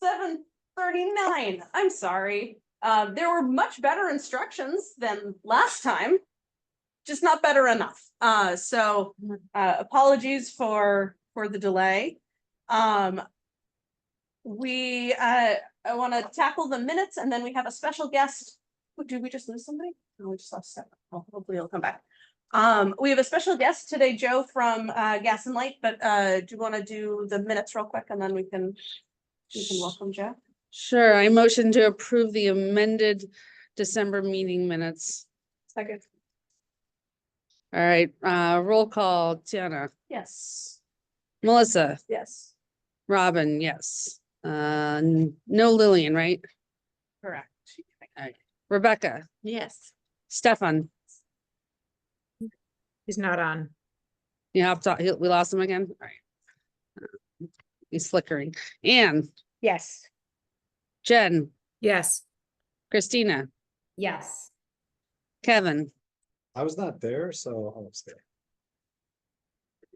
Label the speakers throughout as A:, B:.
A: 7:39. I'm sorry. There were much better instructions than last time, just not better enough. So apologies for the delay. I want to tackle the minutes, and then we have a special guest. Did we just lose somebody? No, we just lost Stefan. Well, hopefully he'll come back. We have a special guest today, Joe from Gas and Light, but do you want to do the minutes real quick, and then we can welcome Joe?
B: Sure, I motion to approve the amended December meeting minutes.
A: Second.
B: All right, roll call, Tiana,
A: Yes.
B: Melissa,
A: Yes.
B: Robin, yes. No Lillian, right?
A: Correct.
B: Rebecca,
C: Yes.
B: Stefan,
C: He's not on.
B: you have to, we lost him again? All right. He's flickering. Anne,
C: Yes.
B: Jen,
C: Yes.
B: Christina,
C: Yes.
B: Kevin,
D: I was not there, so I'll stay.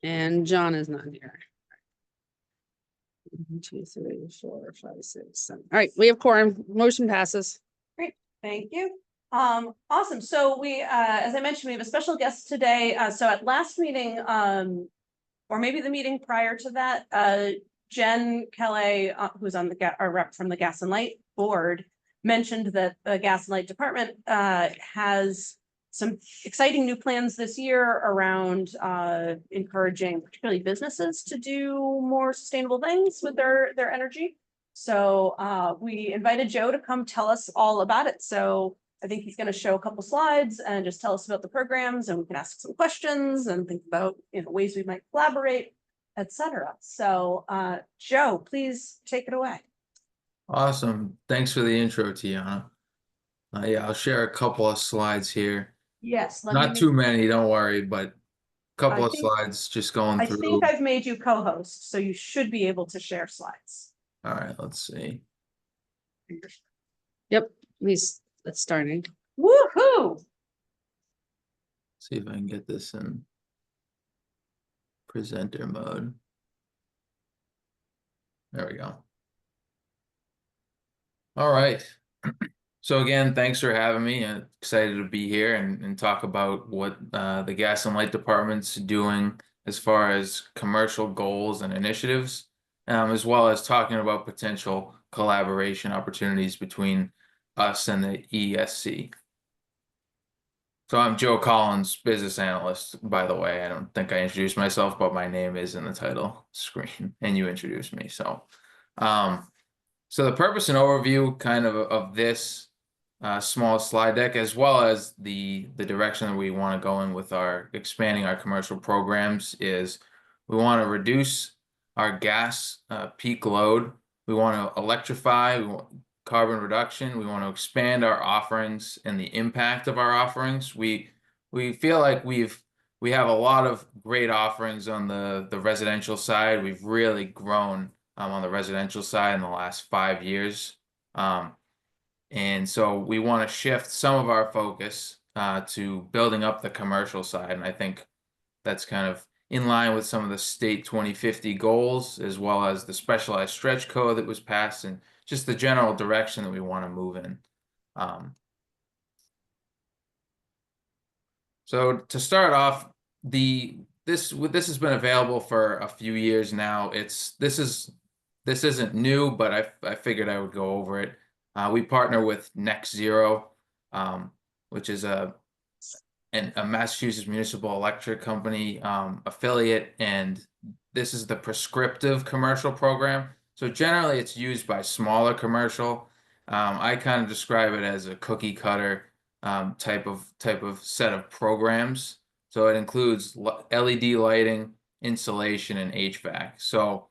B: and John is not here. 1, 2, 3, 4, 5, 6, 7. All right, we have quorum. Motion passes.
A: Thank you. Awesome. So we, as I mentioned, we have a special guest today. So at last meeting, or maybe the meeting prior to that, Jen Kelly, who's on our rep from the Gas and Light board, mentioned that the Gas and Light department has some exciting new plans this year around encouraging particularly businesses to do more sustainable things with their energy. So we invited Joe to come tell us all about it. So I think he's going to show a couple slides and just tell us about the programs, and we can ask some questions and think about ways we might collaborate, etc. So Joe, please take it away.
E: Awesome. Thanks for the intro, Tiana. Yeah, I'll share a couple of slides here.
A: Yes.
E: Not too many, don't worry, but a couple of slides just going
A: I
E: through.
A: think I've made you co-host, so you should be able to share slides.
E: All right, let's see.
B: Yep, it's starting.
A: Woohoo!
E: See if I can get this in presenter mode. There we go. All right. So again, thanks for having me. I'm excited to be here and talk about what the Gas and Light Department's doing as far as commercial goals and initiatives, as well as talking about potential collaboration opportunities between us and the ESC. So I'm Joe Collins, business analyst, by the way. I don't think I introduced myself, but my name is in the title screen and you introduced me. So the purpose and overview kind of this small slide deck, as well as the direction that we want to go in with our expanding our commercial programs, is we want to reduce our gas peak load. We want to electrify, we want carbon reduction. We want to expand our offerings and the impact of our offerings. We feel like we have a lot of great offerings on the residential side. We've really grown on the residential side in the last 5 years. And so we want to shift some of our focus to building up the commercial side. And I think that's kind of in line with some of the state 2050 goals, as well as the specialized stretch code that was passed, and just the general direction that we want to move in. So to start off, this has been available for a few years now. This isn't new, but I figured I would go over it. We partner with Next Zero, which is a Massachusetts Municipal Electric Company affiliate, and this is the prescriptive commercial program. So generally, it's used by smaller commercial. I kind of describe it as a cookie cutter type of set of programs. So it includes LED lighting, insulation, and HVAC. So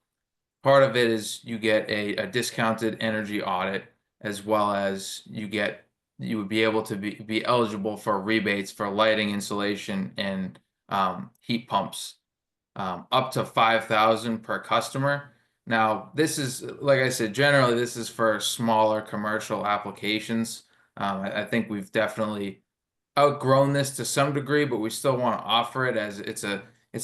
E: part of it is you get a discounted energy audit, as well as you would be able to be eligible for rebates for lighting, insulation, and heat pumps, up to $5,000 per customer. Now, this is, like I said, generally this is for smaller commercial applications. I think we've definitely outgrown this to some degree, but we still want to offer it as it's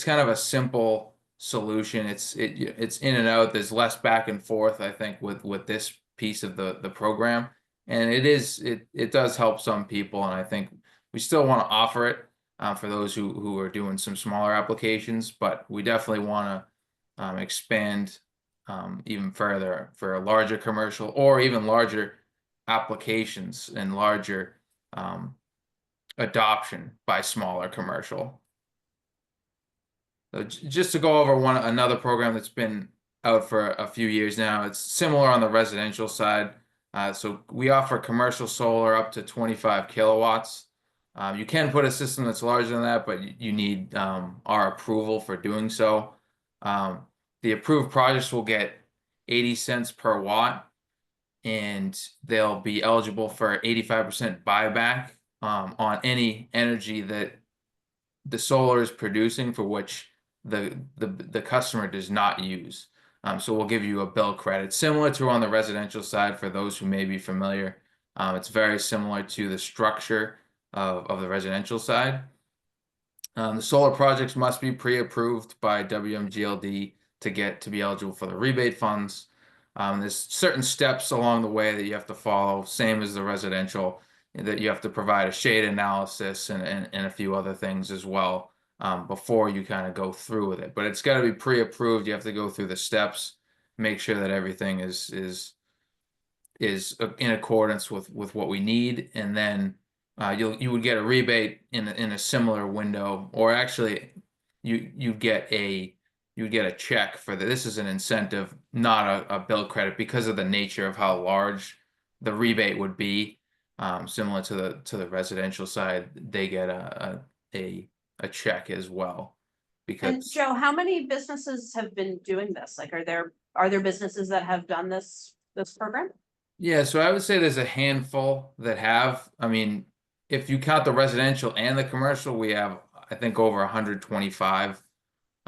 E: kind of a simple solution. It's in and out. There's less back and forth, I think, with this piece of the program, and it does help some people, and I think we still want to offer it for those who are doing some smaller applications, but we definitely want to expand even further for a larger commercial or even larger applications and larger adoption by smaller commercial. So just to go over another program that's been out for a few years now, it's similar on the residential side. So we offer commercial solar up to 25 kilowatts. You can put a system that's larger than that, but you need our approval for doing so. The approved projects will get 80 cents per watt, and they'll be eligible for 85% buyback on any energy that the solar is producing for which the customer does not use. So we'll give you a bill credit similar to on the residential side for those who may be familiar. It's very similar to the structure of the residential side. The solar projects must be pre-approved by WMGLD to be eligible for the rebate funds. There's certain steps along the way that you have to follow, same as the residential, that you have to provide a shade analysis and a few other things as well before you kind of go through with it. But it's got to be pre-approved. You have to go through the steps, make sure that everything is in accordance with what we need, and then you would get a rebate in a similar window, or actually you get a check for that. This is an incentive, not a bill credit, because of the nature of how large the rebate would be. Similar to the residential side, they get a check as well.
A: And
E: Because
A: Joe, how many businesses have been doing this? Like, are there businesses that have done this program?
E: yeah, so I would say there's a handful that have. I mean, if you count the residential and the commercial, we have, I think, over 125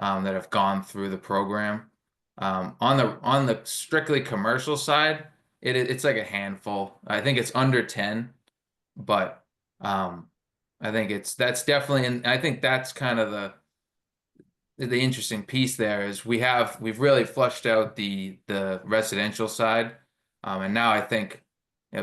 E: that have gone through the program. On the strictly commercial side, it's like a handful. I think it's under 10, but I think that's definitely, and I think that's kind of the interesting piece there is we've really flushed out the residential side, and now I think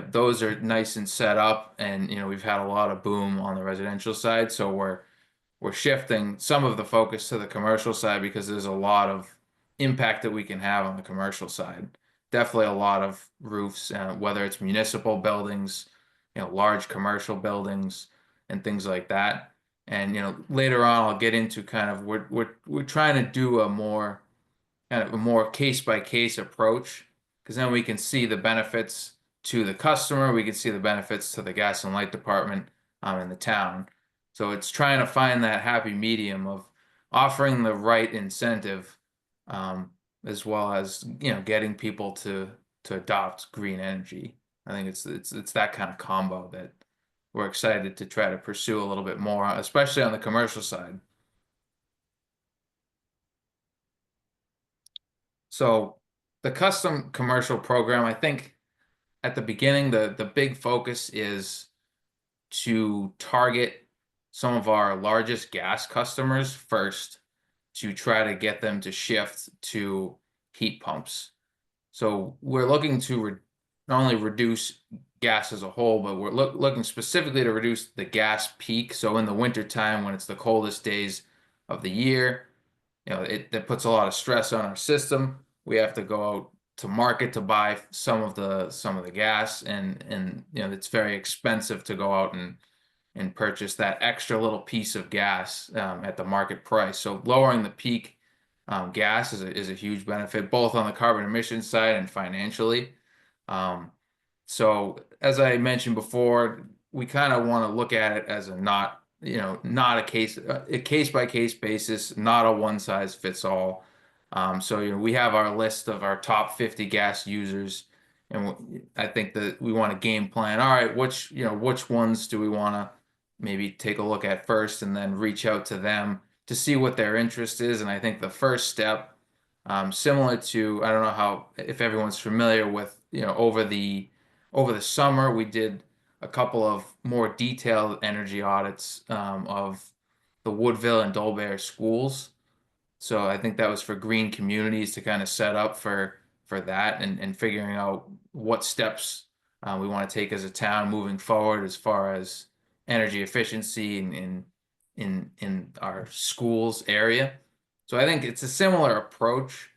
E: those are nice and set up, and we've had a lot of boom on the residential side, so we're shifting some of the focus to the commercial side because there's a lot of impact that we can have on the commercial side. Definitely a lot of roofs, whether it's municipal buildings, large commercial buildings and things like that. And later on I'll get into kind of we're trying to do a more case by case approach, because then we can see the benefits to the customer, we can see the benefits to the gas and light department in the town. So it's trying to find that happy medium of offering the right incentive, as well as getting people to adopt green energy. I think it's that kind of combo that we're excited to try to pursue a little bit more, especially on the commercial side. So the custom commercial program, I think at the beginning, the big focus is to target some of our largest gas customers first, to try to get them to shift to heat pumps. So we're looking to not only reduce gas as a whole, but we're looking specifically to reduce the gas peak. So in the winter time, when it's the coldest days of the year, that puts a lot of stress on our system. We have to go out to market to buy some of the gas, and it's very expensive to go out and purchase that extra little piece of gas at the market price. So lowering the peak gas is a huge benefit, both on the carbon emission side and financially. So as I mentioned before, we kind of want to look at it as not a case by case basis, not a one size fits all. So we have our list of our top 50 gas users, and I think that we want to game plan. All right, which ones do we want to maybe take a look at first, and then reach out to them to see what their interest is. And I think the first step, similar to, I don't know if everyone's familiar with, over the summer, we did a couple of more detailed energy audits of the Woodville and Dolbear schools. So I think that was for green communities to kind of set up for that and figuring out what steps we want to take as a town moving forward as far as energy efficiency in our schools area. So I think it's a similar approach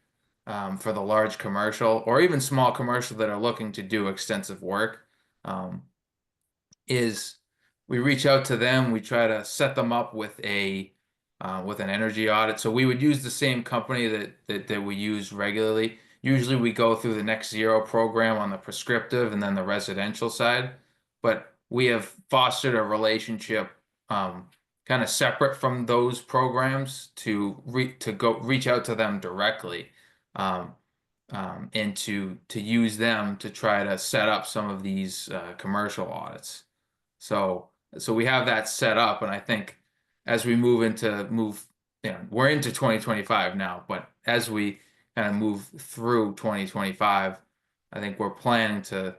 E: for the large commercial or even small commercial that are looking to do extensive work. Is we reach out to them, we try to set them up with an energy audit. So we would use the same company that we use regularly. Usually we go through the Next Zero program on the prescriptive and then the residential side, but we have fostered a relationship kind of separate from those programs to reach out to them directly. And to use them to try to set up some of these commercial audits. So we have that set up, and I think as we we're into 2025 now, but as we kind of move through 2025, I think we're planning to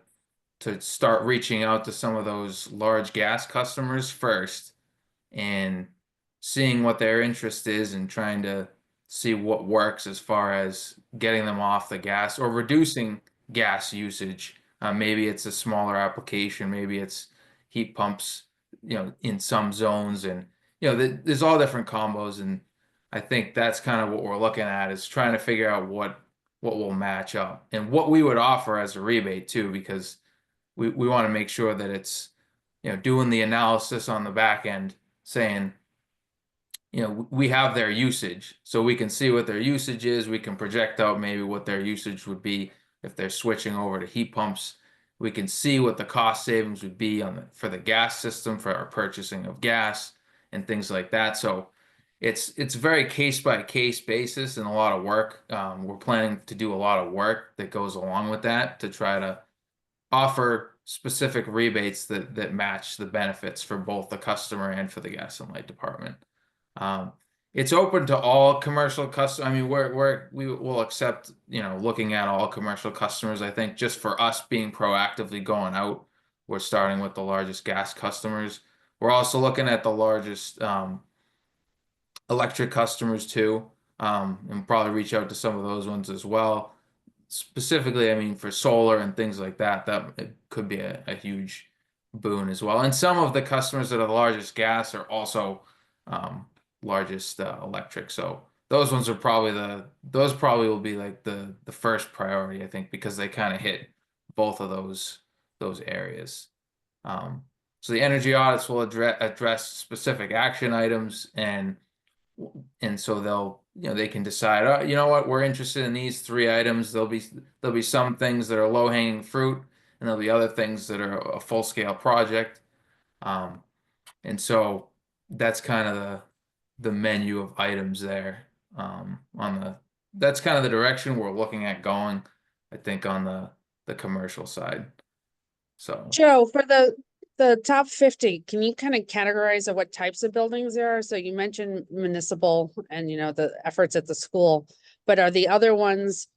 E: start reaching out to some of those large gas customers first and seeing what their interest is and trying to see what works as far as getting them off the gas or reducing gas usage. Maybe it's a smaller application, maybe it's heat pumps, in some zones, and there's all different combos, and I think that's kind of what we're looking at is trying to figure out what will match up and what we would offer as a rebate too, because we want to make sure that it's doing the analysis on the back end saying, we have their usage, so we can see what their usage is. We can project out maybe what their usage would be if they're switching over to heat pumps. We can see what the cost savings would be for the gas system for our purchasing of gas and things like that. So it's very case by case basis and a lot of work. We're planning to do a lot of work that goes along with that to try to offer specific rebates that match the benefits for both the customer and for the gas and light department. It's open to all commercial customers. I mean, we will accept, looking at all commercial customers. I think just for us being proactively going out, we're starting with the largest gas customers. We're also looking at the largest electric customers too, and probably reach out to some of those ones as well. Specifically, I mean, for solar and things like that, it could be a huge boon as well. And some of the customers that are the largest gas are also largest electric. So those ones are those probably will be like the first priority, I think, because they kind of hit both of those areas. So the energy audits will address specific action items, and so they can decide, oh, you know what, we're interested in these 3 items. There'll be some things that are low hanging fruit, and there'll be other things that are a full scale project. And so that's kind of the menu of items there. That's kind of the direction we're looking at going, I think, on the commercial side. So
B: Joe, for the top 50, can you kind of categorize what types of buildings there are? So you mentioned municipal and the efforts at the school, but are the other ones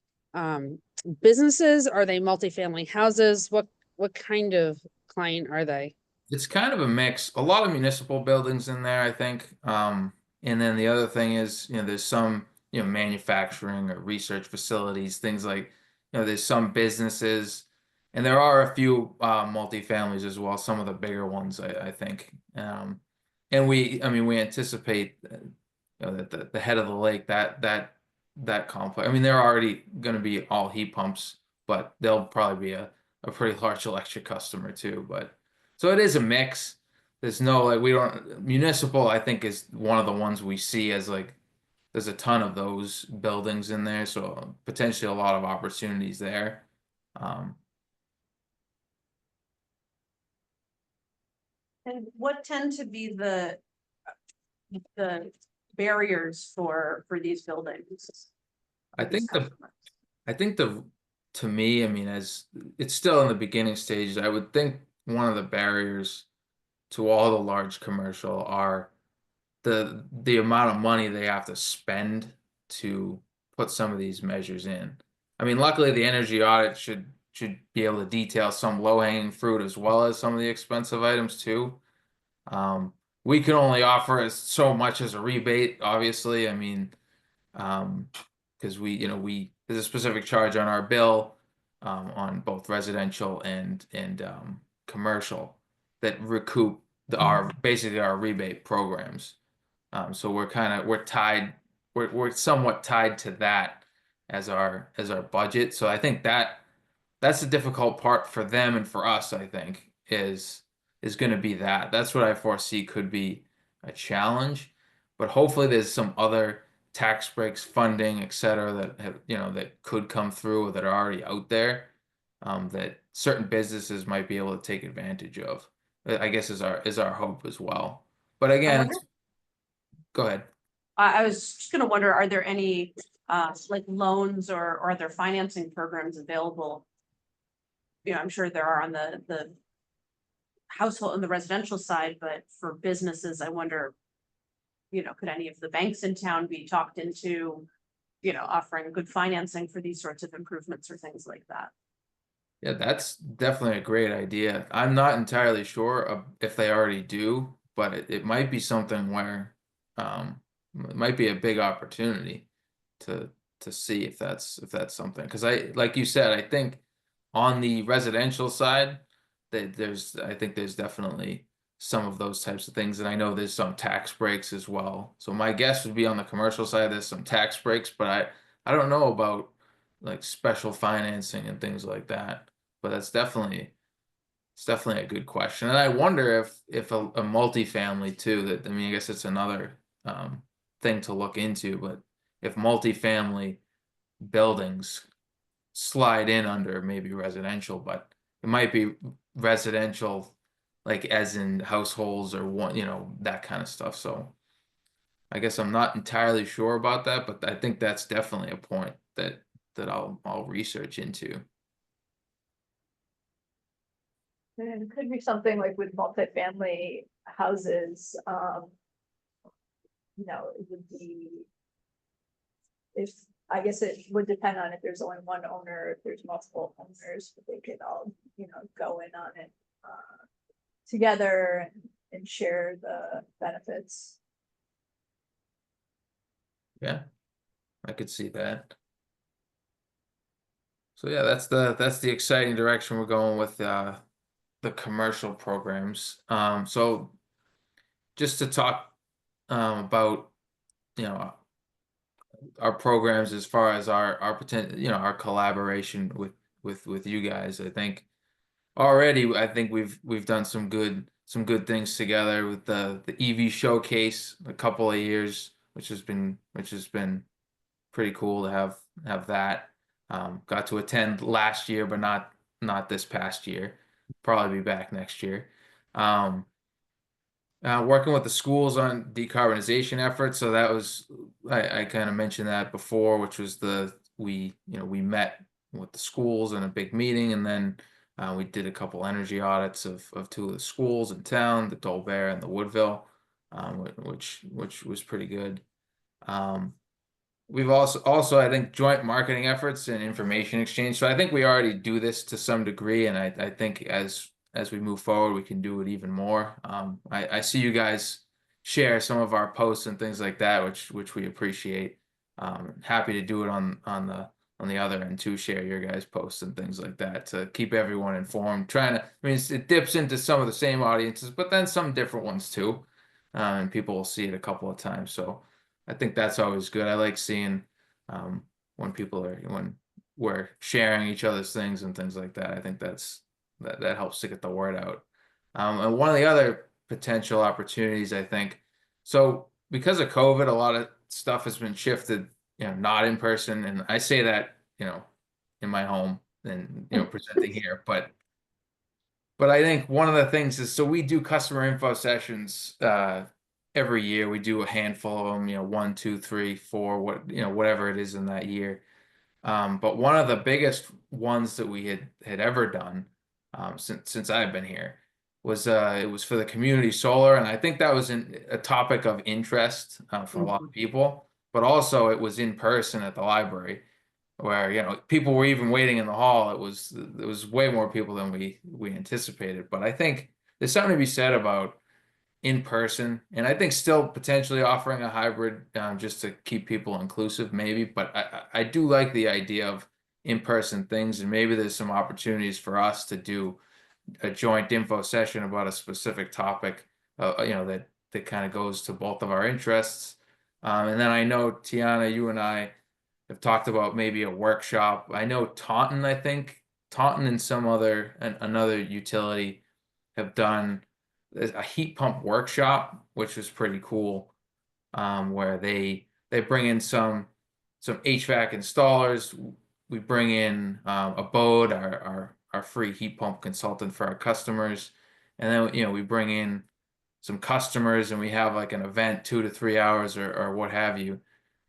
B: businesses? Are they multifamily houses? What kind of client are they?
E: it's kind of a mix. A lot of municipal buildings in there, I think. And then the other thing is, there's some, manufacturing or research facilities, things like, there's some businesses, and there are a few multifamilies as well, some of the bigger ones, I think. And we anticipate that the head of the lake, that complex. I mean, they're already going to be all heat pumps, but they'll probably be a pretty large electric customer too. But so it is a mix. There's no municipal, I think, is one of the ones we see as there's a ton of those buildings in there, so potentially a lot of opportunities there.
A: And what tend to be the barriers for these buildings?
E: I think to me, I mean, as it's still in the beginning stages, I would think one of the barriers to all the large commercial are the amount of money they have to spend to put some of these measures in. I mean, luckily the energy audit should be able to detail some low-hanging fruit as well as some of the expensive items too. We can only offer so much as a rebate, obviously. I mean, Because there's a specific charge on our bill, on both residential and commercial that recoup basically our rebate programs. So we're somewhat tied to that as our budget. So I think that's the difficult part for them and for us, I think, is going to be that. That's what I foresee could be a challenge. But hopefully there's some other tax breaks, funding, et cetera, that that could come through or that are already out there, that certain businesses might be able to take advantage of. I guess is our hope as well. But again,
A: wonder-
E: go ahead.
A: I was just gonna wonder, are there any like loans or other financing programs available? I'm sure there are on the household and the residential side, but for businesses, I wonder, could any of the banks in town be talked into, offering good financing for these sorts of improvements or things like that?
E: Yeah, that's definitely a great idea. I'm not entirely sure if they already do, but it might be something where it might be a big opportunity to see if that's something. Because like you said, I think on the residential side, I think there's definitely some of those types of things, and I know there's some tax breaks as well. So my guess would be on the commercial side, there's some tax breaks, but I don't know about like special financing and things like that. But it's definitely a good question, and I wonder if a multifamily too. That, I mean, I guess it's another thing to look into, but if multifamily buildings slide in under maybe residential, but it might be residential, like as in households or one, that kind of stuff. So I guess I'm not entirely sure about that, but I think that's definitely a point that I'll research into.
F: And it could be something like with multifamily houses, it would be. I guess it would depend on if there's only one owner, if there's multiple owners, but they could all, go in on it, together and share the benefits.
E: Yeah, I could see that. So yeah, that's the exciting direction we're going with the commercial programs. So just to talk about our programs as far as our potential, our collaboration with you guys. I think we've done some good things together with the EV showcase a couple of years, which has been pretty cool to have that. Got to attend last year, but not this past year. Probably be back next year. Working with the schools on decarbonization efforts. So that was, I kind of mentioned that before, which was we met with the schools in a big meeting, and then we did a couple energy audits of two of the schools in town, the Dolbear and the Woodville, which was pretty good. We've also I think joint marketing efforts and information exchange. So I think we already do this to some degree, and I think as we move forward, we can do it even more. I see you guys share some of our posts and things like that, which we appreciate. Happy to do it on the other end too, share your guys' posts and things like that to keep everyone informed. I mean, it dips into some of the same audiences, but then some different ones too, and people will see it a couple of times. So I think that's always good. I like seeing when we're sharing each other's things and things like that. I think that helps to get the word out. And one of the other potential opportunities, I think, so because of COVID, a lot of stuff has been shifted, not in person. And I say that, in my home and, presenting here, but I think one of the things is, so we do customer info sessions, every year. We do a handful of them, 1, 2, 3, 4, whatever it is in that year. But one of the biggest ones that we had ever done, since I've been here, was it was for the community solar, and I think that was a topic of interest for a lot of people. But also it was in person at the library, where people were even waiting in the hall. It was way more people than we anticipated. But I think there's something to be said about in person, and I think still potentially offering a hybrid, just to keep people inclusive, maybe. But I do like the idea of in-person things, and maybe there's some opportunities for us to do a joint info session about a specific topic, that kind of goes to both of our interests. And then I know, Tiana, you and I have talked about maybe a workshop. I know Taunton and another utility have done a heat pump workshop, which was pretty cool, where they bring in some HVAC installers. We bring in Abode, our free heat pump consultant for our customers, and then we bring in some customers, and we have like an event, 2 to 3 hours or what have you.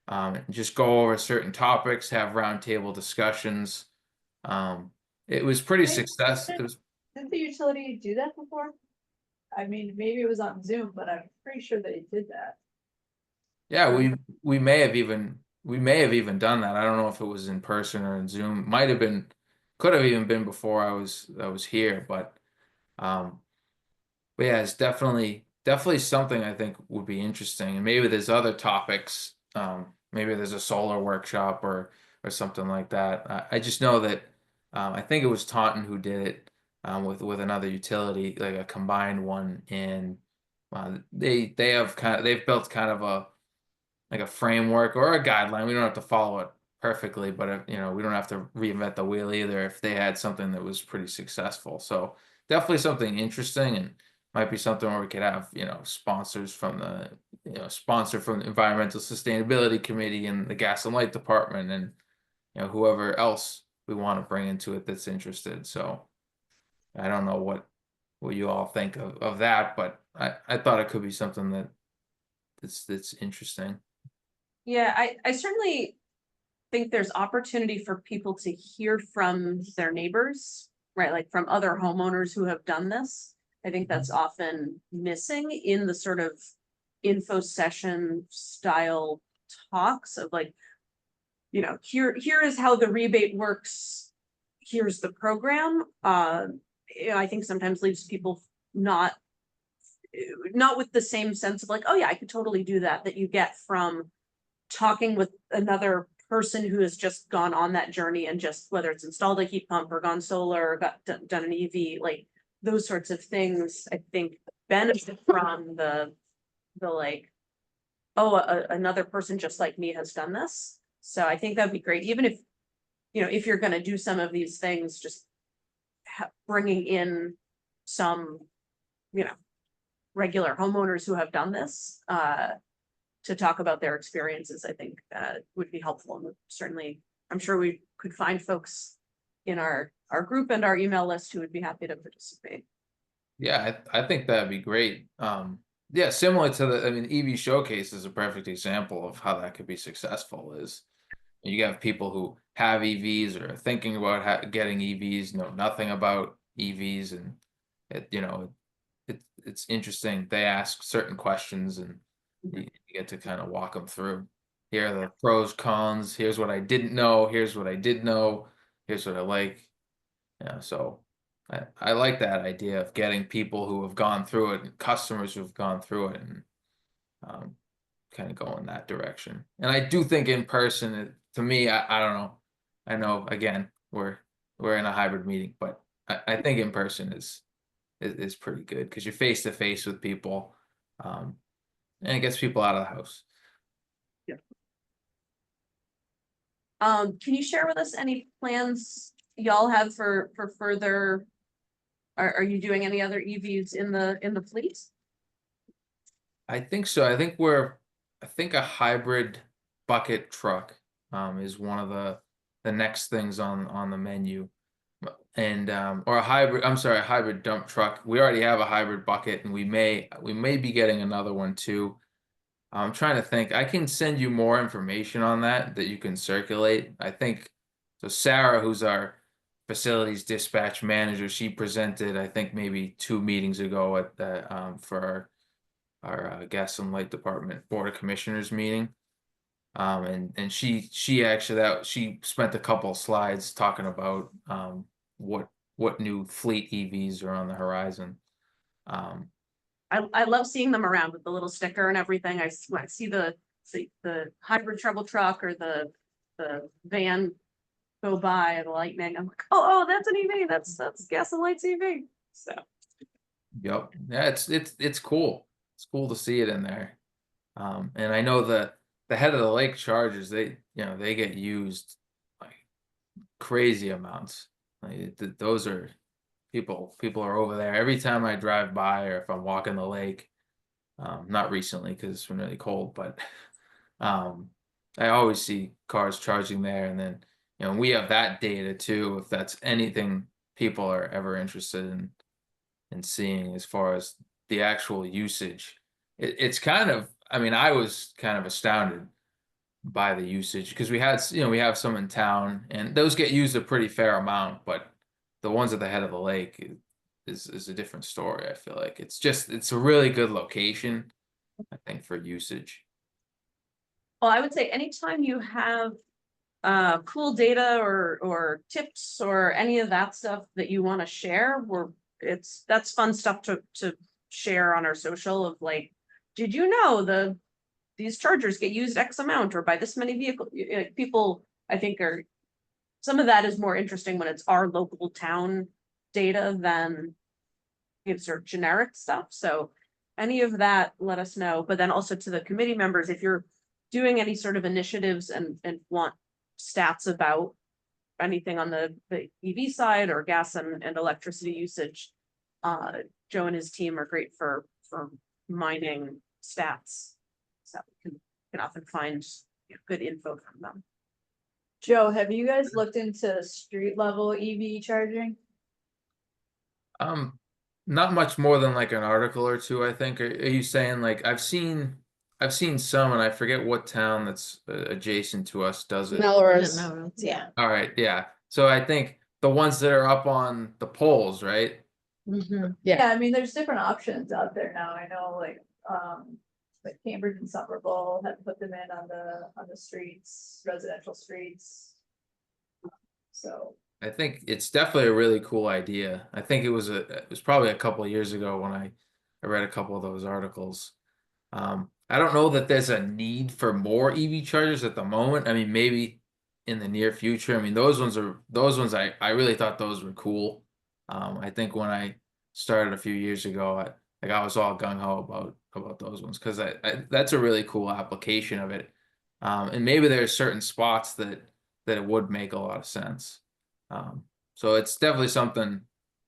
E: And just go over certain topics, have roundtable discussions. It was pretty
F: Wait,
E: success. It was
F: Didn't the utility do that before? I mean, maybe it was on Zoom, but I'm pretty sure they did that.
E: Yeah, we may have even done that. I don't know if it was in person or in Zoom. Might have been, could have even been before I was here, but yeah, it's definitely something I think would be interesting. And maybe there's other topics. Maybe there's a solar workshop or something like that. I just know that I think it was Taunton who did it, with another utility, like a combined one, and they've built kind of a framework or a guideline. We don't have to follow it perfectly, but we don't have to reinvent the wheel either if they had something that was pretty successful. So definitely something interesting, and might be something where we could have, sponsors from sponsor from the Environmental Sustainability Committee and the Gas and Light Department, and whoever else we want to bring into it that's interested. So I don't know what you all think of that, but I thought it could be something that's interesting.
A: Yeah, I certainly think there's opportunity for people to hear from their neighbors, right? Like from other homeowners who have done this. I think that's often missing in the sort of info session style talks of like, here is how the rebate works. Here's the program. I think sometimes leaves people not with the same sense of like, oh yeah, I could totally do that you get from talking with another person who has just gone on that journey and just whether it's installed a heat pump or gone solar or done an EV, like those sorts of things, I think benefit from the like, oh, another person just like me has done this. So I think that'd be great, even if, if you're going to do some of these things, just bringing in some, regular homeowners who have done this, to talk about their experiences, I think would be helpful. And certainly, I'm sure we could find folks in our group and our email list who would be happy to participate.
E: Yeah, I think that'd be great. Yeah, similar to EV Showcase is a perfect example of how that could be successful. Is you have people who have EVs or are thinking about getting EVs, know nothing about EVs, and it's interesting. They ask certain questions, and you get to kind of walk them through. Here are the pros, cons. Here's what I didn't know. Here's what I did know. Here's what I like. Yeah, so I like that idea of getting people who have gone through it, and customers who've gone through it, and kind of go in that direction. And I do think in person, to me, I don't know. I know again we're in a hybrid meeting, but I think in person is pretty good because you're face to face with people, and it gets people out of the house.
A: Can you share with us any plans y'all have for further? Are you doing any other EVs in the fleet?
E: I think so. I think a hybrid bucket truck is one of the next things on the menu. And or a hybrid dump truck. We already have a hybrid bucket, and we may be getting another one too. I'm trying to think. I can send you more information on that you can circulate. I think so. Sarah, who's our facilities dispatch manager, she presented, I think maybe 2 meetings ago at the for our gas and light department board of commissioners meeting. And she actually she spent a couple slides talking about what new fleet EVs are on the horizon.
A: I love seeing them around with the little sticker and everything. When I see the hybrid trouble truck or the van go by, the lightning, I'm like, oh, that's an EV, that's gas and lights EV, so.
E: Yep. Yeah, it's cool. It's cool to see it in there. And I know the head of the lake chargers, they get used like crazy amounts. Like those are people are over there every time I drive by, or if I'm walking the lake. Not recently because it's been really cold, but I always see cars charging there, and then we have that data too, if that's anything people are ever interested in seeing as far as the actual usage. It's kind of, I mean, I was kind of astounded by the usage because we have some in town, and those get used a pretty fair amount, but the ones at the head of the lake is a different story. I feel like it's a really good location, I think, for usage.
A: Well, I would say anytime you have cool data or tips or any of that stuff that you want to share, that's fun stuff to share on our social of like, did you know these chargers get used X amount or by this many vehicles? People, I think, some of that is more interesting when it's our local town data than it's sort of generic stuff. So any of that, let us know. But then also to the committee members, if you're doing any sort of initiatives and want stats about anything on the EV side or gas and electricity usage, Joe and his team are great for mining stats. So we can often find good info from them.
F: Joe, have you guys looked into street level EV charging?
E: Not much more than like an article or two, I think. Are you saying like I've seen some, and I forget what town that's adjacent to us does it.
B: Melrose.
C: Yeah.
E: All right, yeah. So I think the ones that are up on the poles, right?
B: Yeah.
F: Yeah, I mean, there's different options out there now. I know like Cambridge and Somerville have put them in on the streets, residential streets. So,
E: I think it's definitely a really cool idea. I think it was probably a couple of years ago when I read a couple of those articles. I don't know that there's a need for more EV chargers at the moment. I mean, maybe in the near future. I mean, those ones I really thought those were cool. I think when I started a few years ago, I was all gung ho about those ones because that's a really cool application of it. And maybe there's certain spots that it would make a lot of sense. So it's definitely something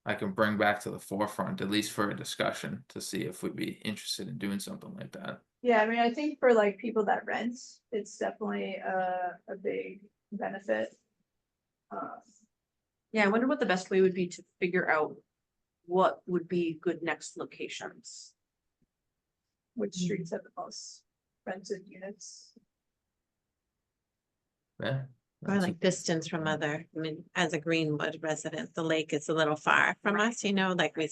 E: I can bring back to the forefront, at least for a discussion, to see if we'd be interested in doing something like that.
F: yeah, I mean, I think for like people that rent, it's definitely a big benefit.
A: Yeah, I wonder what the best way would be to figure out what would be good next locations.
F: Which streets have the most rented units?
E: Yeah.
C: Or like distance from other, I mean, as a Greenwood resident, the lake is a little far from us, like we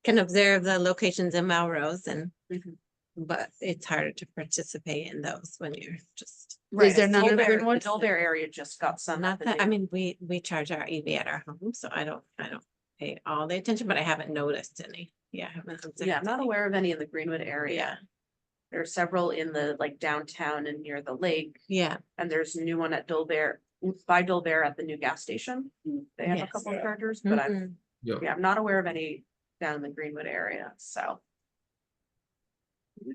C: can observe the locations in Melrose and, but it's harder to participate in those when you're just.
A: Right,
B: there none in
A: The
B: Greenwood?
A: Dolbear area just got some.
C: Not that, I mean, we charge our EV at our home, so I don't pay all the attention, but I haven't noticed any. Yeah. I haven't observed
A: Yeah, I'm not
C: any.
A: aware of any in the Greenwood area.
C: Yeah.
A: There are several in the like downtown and near the lake,
C: Yeah,
A: and there's a new one at Dolbear, by Dolbear at the new gas station. They have a
C: Yes.
A: couple of chargers, but
C: Mhm.
E: Yep.
A: I'm not aware of any down in the Greenwood area, so. Yeah.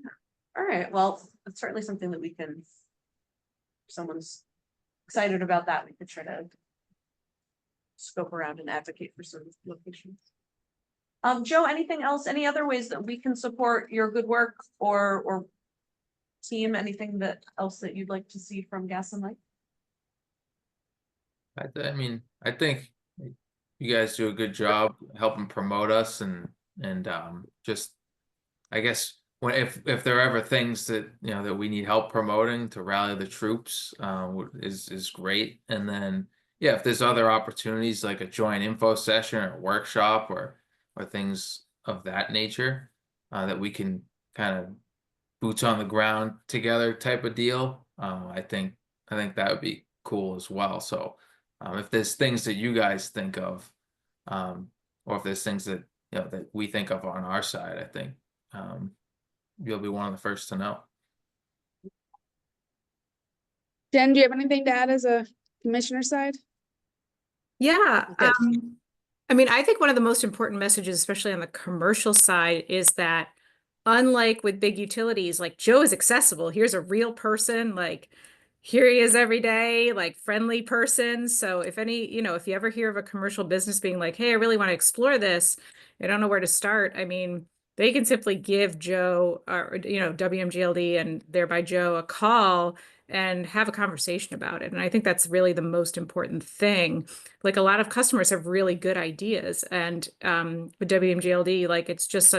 A: All right, well, it's certainly something that we can. If someone's excited about that, we could try to scope around and advocate for some locations. Joe, anything else, any other ways that we can support your good work or team, anything else that you'd like to see from Gas and Light?
E: I mean, I think you guys do a good job helping promote us and just, I guess, when if there are ever things that that we need help promoting to rally the troops, is great. And then yeah, if there's other opportunities like a joint info session or a workshop or things of that nature, that we can kind of boots on the ground together type of deal, I think that would be cool as well. So if there's things that you guys think of, or if there's things that that we think of on our side, I think you'll be one of the first to know.
B: Jen, do you have anything to add as a commissioner side?
G: Yeah,
B: Good.
G: I mean, I think one of the most important messages, especially on the commercial side, is that unlike with big utilities, like Joe is accessible. Here's a real person, like here he is every day, like friendly person. So if any, if you ever hear of a commercial business being like, hey, I really want to explore this, I don't know where to start. I mean, they can simply give Joe or, WMGLD and thereby Joe a call and have a conversation about it. And I think that's really the most important thing. Like a lot of customers have really good ideas, and with WMGLD, like it's just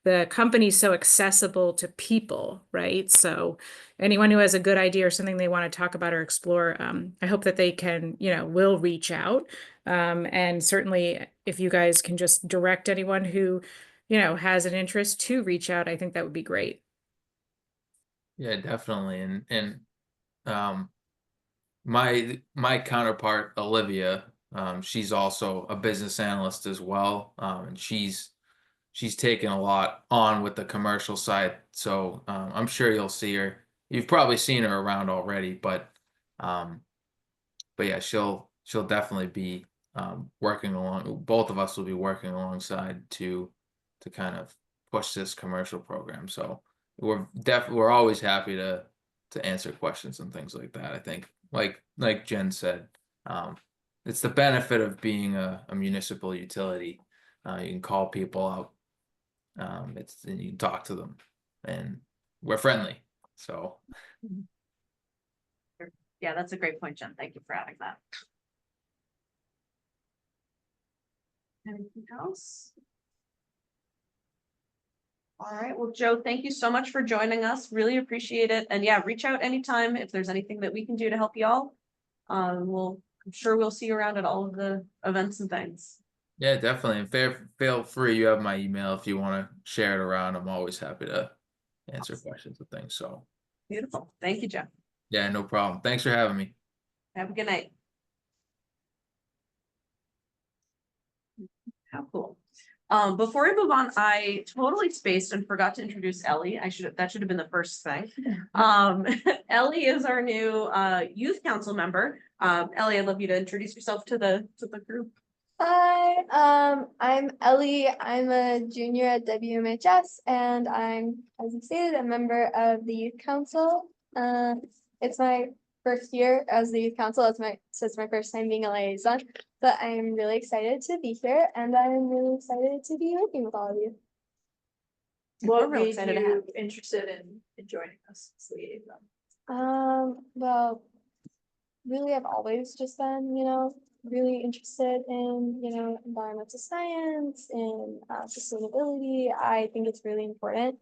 G: the company's so accessible to people, right? So anyone who has a good idea or something they want to talk about or explore, I hope that they can, will reach out. And certainly if you guys can just direct anyone who, has an interest to reach out, I think that would be great.
E: Yeah, definitely. And my counterpart, Olivia, she's also a business analyst as well. And she's taken a lot on with the commercial side. So I'm sure you'll see her. You've probably seen her around already, but yeah, she'll definitely be working along. Both of us will be working alongside to kind of push this commercial program. So we're always happy to answer questions and things like that. I think like Jen said, it's the benefit of being a municipal utility. You can call people out. And you can talk to them, and we're friendly. So
A: Yeah, that's a great point, Jen. Thank you for adding that. Anything else? All right, well, Joe, thank you so much for joining us. Really appreciate it. And yeah, reach out anytime if there's anything that we can do to help y'all. I'm sure we'll see you around at all of the events and things.
E: yeah, definitely. And feel free. You have my email if you want to share it around. I'm always happy to answer questions and things. So
A: Beautiful. Thank you, Joe.
E: yeah, no problem. Thanks for having me.
A: Have a good night. How cool. Before we move on, I totally spaced and forgot to introduce Ellie. That should have been the first thing. Ellie is our new youth council member. Ellie, I'd love you to introduce yourself to the group.
H: Hi, I'm Ellie. I'm a junior at WMHS, and I'm, as you stated, a member of the youth council. It's my first year as the youth council. It's my first time being a liaison, but I'm really excited to be here, and I'm really excited to be working with all of you.
F: What
A: We're really
F: made
A: excited to have
F: you interested in joining us as liaison?
H: Well, really, I've always just been, really interested in, environmental science and sustainability. I think it's really important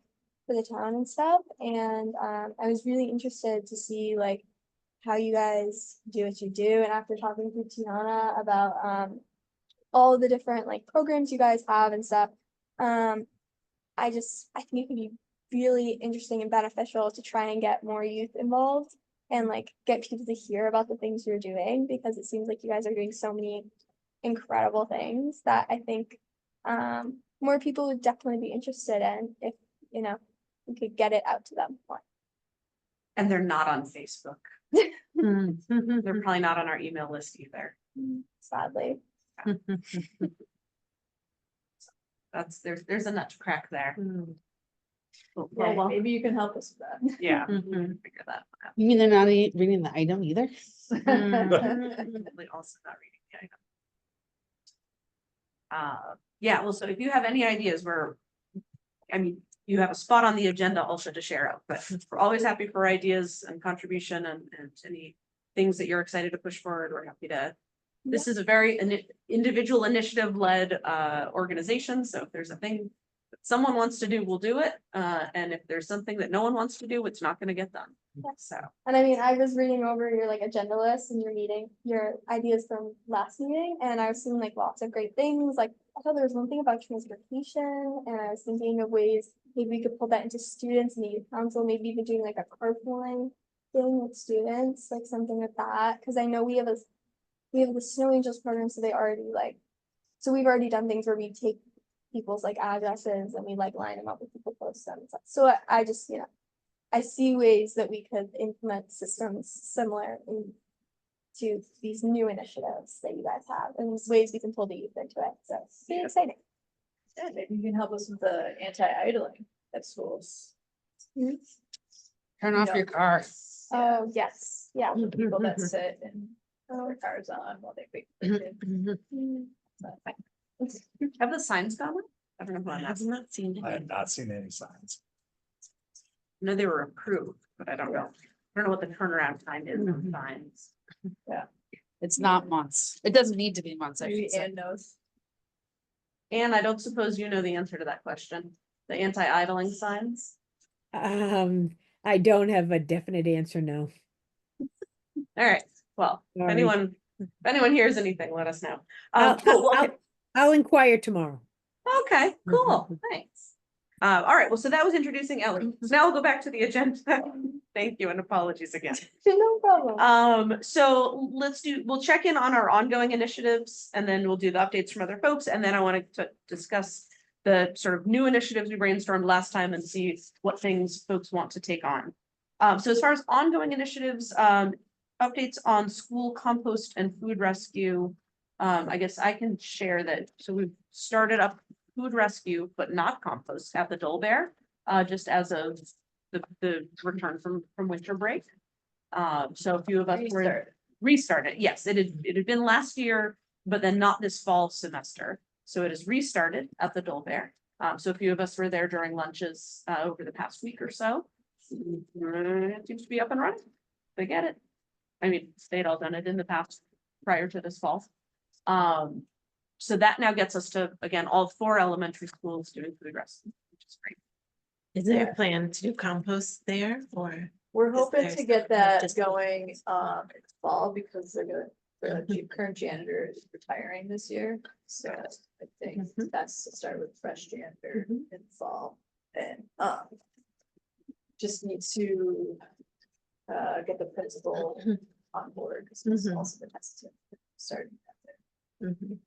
H: for the town and stuff. And I was really interested to see like how you guys do what you do. And after talking to Tiana about all the different like programs you guys have and stuff, I think it could be really interesting and beneficial to try and get more youth involved and like get people to hear about the things you're doing, because it seems like you guys are doing so many incredible things that I think more people would definitely be interested in if, we could get it out to them more.
A: And they're not on Facebook. They're probably not on our email list either.
H: Sadly.
A: There's a nut to crack there.
F: Yeah,
A: Well,
F: maybe you can help us with that.
A: yeah, we can figure that out.
B: You mean they're not reading the item either?
A: Definitely also not reading the item. Yeah, well, so if you have any ideas you have a spot on the agenda also to share out, but we're always happy for ideas and contribution and any things that you're excited to push forward. We're happy to. This is a very individual initiative led organization. So if there's a thing that someone wants to do, we'll do it. And if there's something that no one wants to do, it's not going to get done. So.
H: And I mean, I was reading over your like agenda list and your ideas from last meeting, and I was seeing like lots of great things. Like I thought there was one thing about transportation, and I was thinking of ways maybe we could pull that into students and the youth council, maybe even doing like a carpooling thing with students, like something like that. Because I know we have the Snow Angels program, so we've already done things where we take people's like addresses and we like line them up with people for compost them. So I just, you know, I see ways that we could implement systems similar to these new initiatives that you guys have, and ways we can pull the youth into it. So it's really exciting.
F: Yeah, maybe you can help us with the anti-idling at schools.
B: Turn off your car.
H: Oh, yes, yeah.
F: The people that sit and have their cars on while they wait. for their kid.
H: Mm.
A: Have the signs gone up? I don't know.
C: I
A: if
C: have not seen
D: I
C: it.
D: have not seen any signs.
A: I know they were approved, but I don't know. I don't know what the turnaround time is on signs.
B: It's not months. It doesn't need to be months, I
F: Maybe
B: should say.
F: Ann knows.
A: And I don't suppose you know the answer to that question. The anti-idling signs?
I: I don't have a definite answer, no.
A: All right, well, if
I: Sorry.
A: anyone hears anything, let us know.
I: I'll,
A: Cool, well,
I: I'll, I'll inquire tomorrow.
A: okay, cool, thanks. All right, well, so that was introducing Ellie. So now we'll go back to the agenda. Thank you and apologies again.
H: No problem.
A: So we'll check in on our ongoing initiatives and then we'll do the updates from other folks. And then I wanted to discuss the sort of new initiatives we brainstormed last time and see what things folks want to take on. So as far as ongoing initiatives, updates on school compost and food rescue. I guess I can share that. So we've started up food rescue, but not compost at the Dole Bear, just as of the return from winter break. So a few of us were restarted. Yes, it had been last year, but then not this fall semester. So it is restarted at the Dole Bear. So a few of us were there during lunches over the past week or so. It seems to be up and running. They get it. I mean, they'd all done it in the past prior to this fall. So that now gets us to, again, all 4 elementary schools doing food rescue, which is great.
C: Is there a plan to do compost there or?
F: We're
C: Is
F: hoping
C: there
F: to get
C: something
F: that
C: just-
F: going in the fall because the current janitor is retiring this year. So I think that's to start with fresh janitor in the fall and just need to get the principal on board because it's
C: Mhm.
F: also the test to start.
C: Mhm.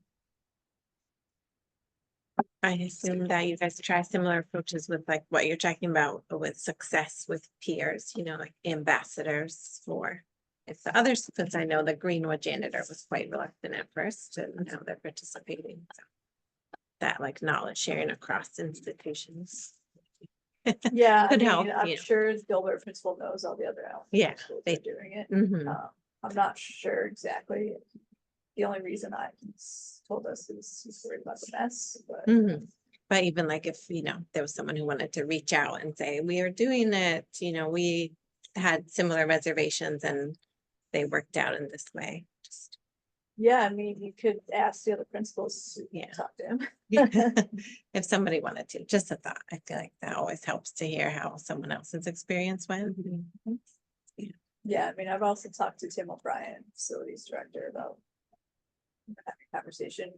C: I assume that you guys try similar approaches with like what you're talking about with success with peers, you know, like ambassadors for. If the others, because I know the Greenwood janitor was quite reluctant at first, and now they're participating. So that like knowledge sharing across institutions.
F: Yeah, I
C: Could
F: mean,
C: help,
F: I'm
C: yeah.
F: sure Gilbert principal knows all the other
C: Yeah,
F: elementary schools
C: they
F: are doing it.
C: Mhm.
F: I'm not sure exactly. The only reason he's told us is he's worried about the mess, but
C: Mhm. But even like if, you know, there was someone who wanted to reach out and say, we are doing it, you know, we had similar reservations and they worked out in this way. Just
F: yeah, I mean, you could ask the other principals to
C: Yeah.
F: talk to him.
C: if somebody wanted to, just a thought. I feel like that always helps to hear how someone else's experience went.
F: Yeah, I mean, I've also talked to Tim O'Brien, facilities director, about having a conversation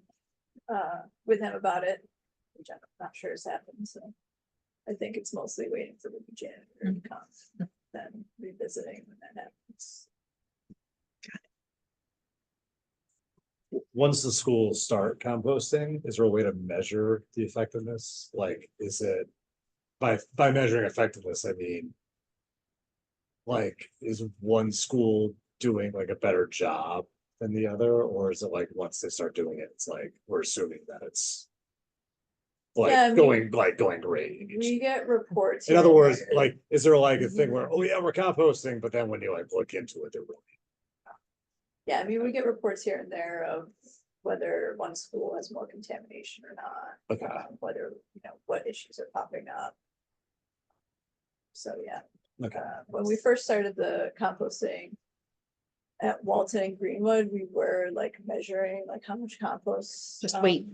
F: with him about it, which I'm not sure has happened, so. I think it's mostly waiting for the new janitor to come, then revisiting when that happens.
D: Once the schools start composting, is there a way to measure the effectiveness? Like, is it by measuring effectiveness, I mean, like, is one school doing like a better job than the other, or is it like once they start doing it, it's like we're assuming that it's
F: Yeah, I
D: like
F: mean,
D: going great. in each-
F: We get reports.
D: In
F: here
D: other
F: and
D: words,
F: there.
D: like, is there like a thing where, oh yeah, we're composting, but then when you like look into it, they're really.
F: Yeah, I mean, we get reports here and there of whether one school has more contamination or not.
D: Okay.
F: Whether, you know, what issues are popping up. So, yeah,
D: Okay.
F: when we first started the composting at Walton and Greenwood, we were like measuring like how much compost.
B: Just weight.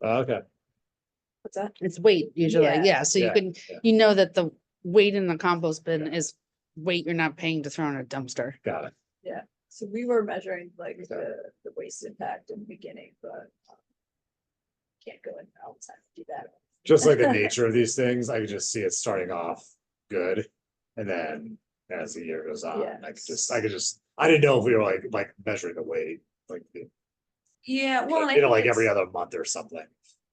D: Okay,
F: What's that?
B: It's weight usually,
F: Yeah.
B: yeah, so you
D: Yeah,
B: can,
D: yeah.
B: you know that the weight in the compost bin is weight you're not paying to throw in a dumpster.
D: got it.
F: So we were measuring like the waste impact in the beginning, but. Can't go in all the time to do that.
D: Just like the nature of these things, I could just see it starting off good. And then as the year goes on,
F: Yeah.
D: I didn't know if we were like measuring the weight, like,
A: Yeah, well, and I
D: you know,
A: think
D: like every
A: it's-
D: other month or something.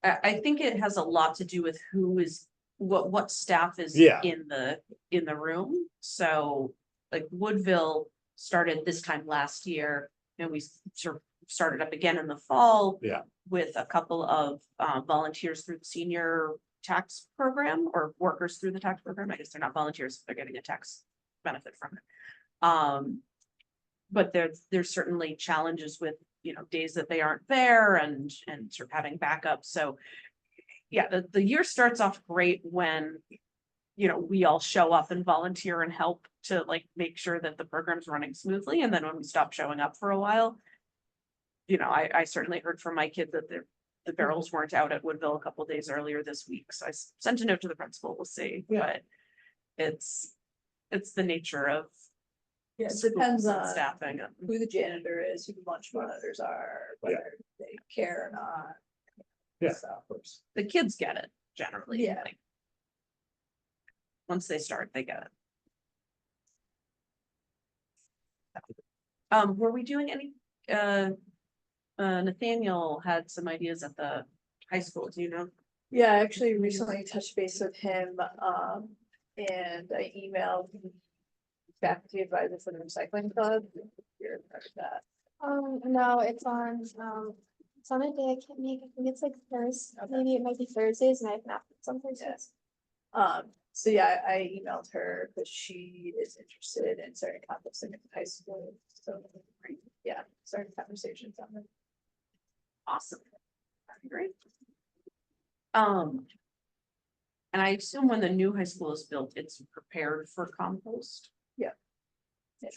A: I think it has a lot to do with who is what staff is
D: Yeah.
A: in the room. So like Woodville started this time last year, and we sort of started up again in the fall.
D: Yeah.
A: With a couple of volunteers through the senior tax program, or workers through the tax program. I guess they're not volunteers, they're getting a tax benefit from it. But there's certainly challenges with, days that they aren't there and sort of having backup. So yeah, the year starts off great when, we all show up and volunteer and help to like make sure that the program's running smoothly. And then when we stop showing up for a while, I certainly heard from my kid that the barrels weren't out at Woodville a couple days earlier this week. So I sent a note to the principal, we'll see,
F: Yeah.
A: but it's the nature of
F: Yeah, it depends
A: schools and
F: on
A: staffing.
F: who the janitor is, who the lunch monitors are, whether they care or not.
D: Yeah,
F: So,
D: of course.
A: The kids get it generally.
F: Yeah.
A: like, Once they start, they get it. Were we doing any, Nathaniel had some ideas at the high school, do you know?
F: yeah, I actually recently touched base with him, and I emailed faculty advisor for the recycling club. If you're part of that.
H: No, it's on a day I can't make. I think it's like Thursday. Maybe it might be Thursdays, and I have not some Thursdays.
F: So yeah, I emailed her because she is interested in starting composting at the high school. So yeah, starting conversations on it.
A: Awesome. That'd be great. And I assume when the new high school is built, it's prepared for compost.
F: Yeah. Yeah.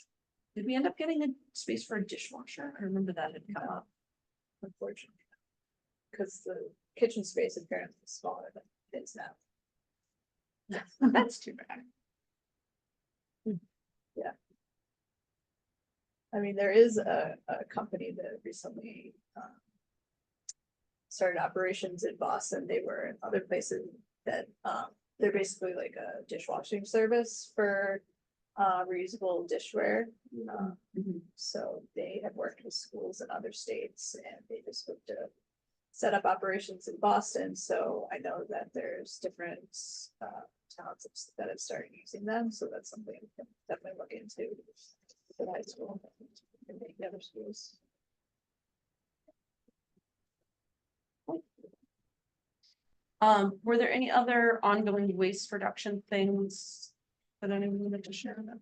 A: Did we end up getting a space for a dishwasher? I remember that had come up.
F: Unfortunately. Because the kitchen space apparently is smaller than it is now.
A: That's too bad.
F: I mean, there is a company that recently started operations in Boston. They were in other places that they're basically like a dishwashing service for reusable dishware. So they have worked with schools in other states, and they just hope to set up operations in Boston. So I know that there's different towns that have started using them. So that's something we can definitely look into for the high school and maybe other schools.
A: Were there any other ongoing waste reduction things that anyone wanted to share about?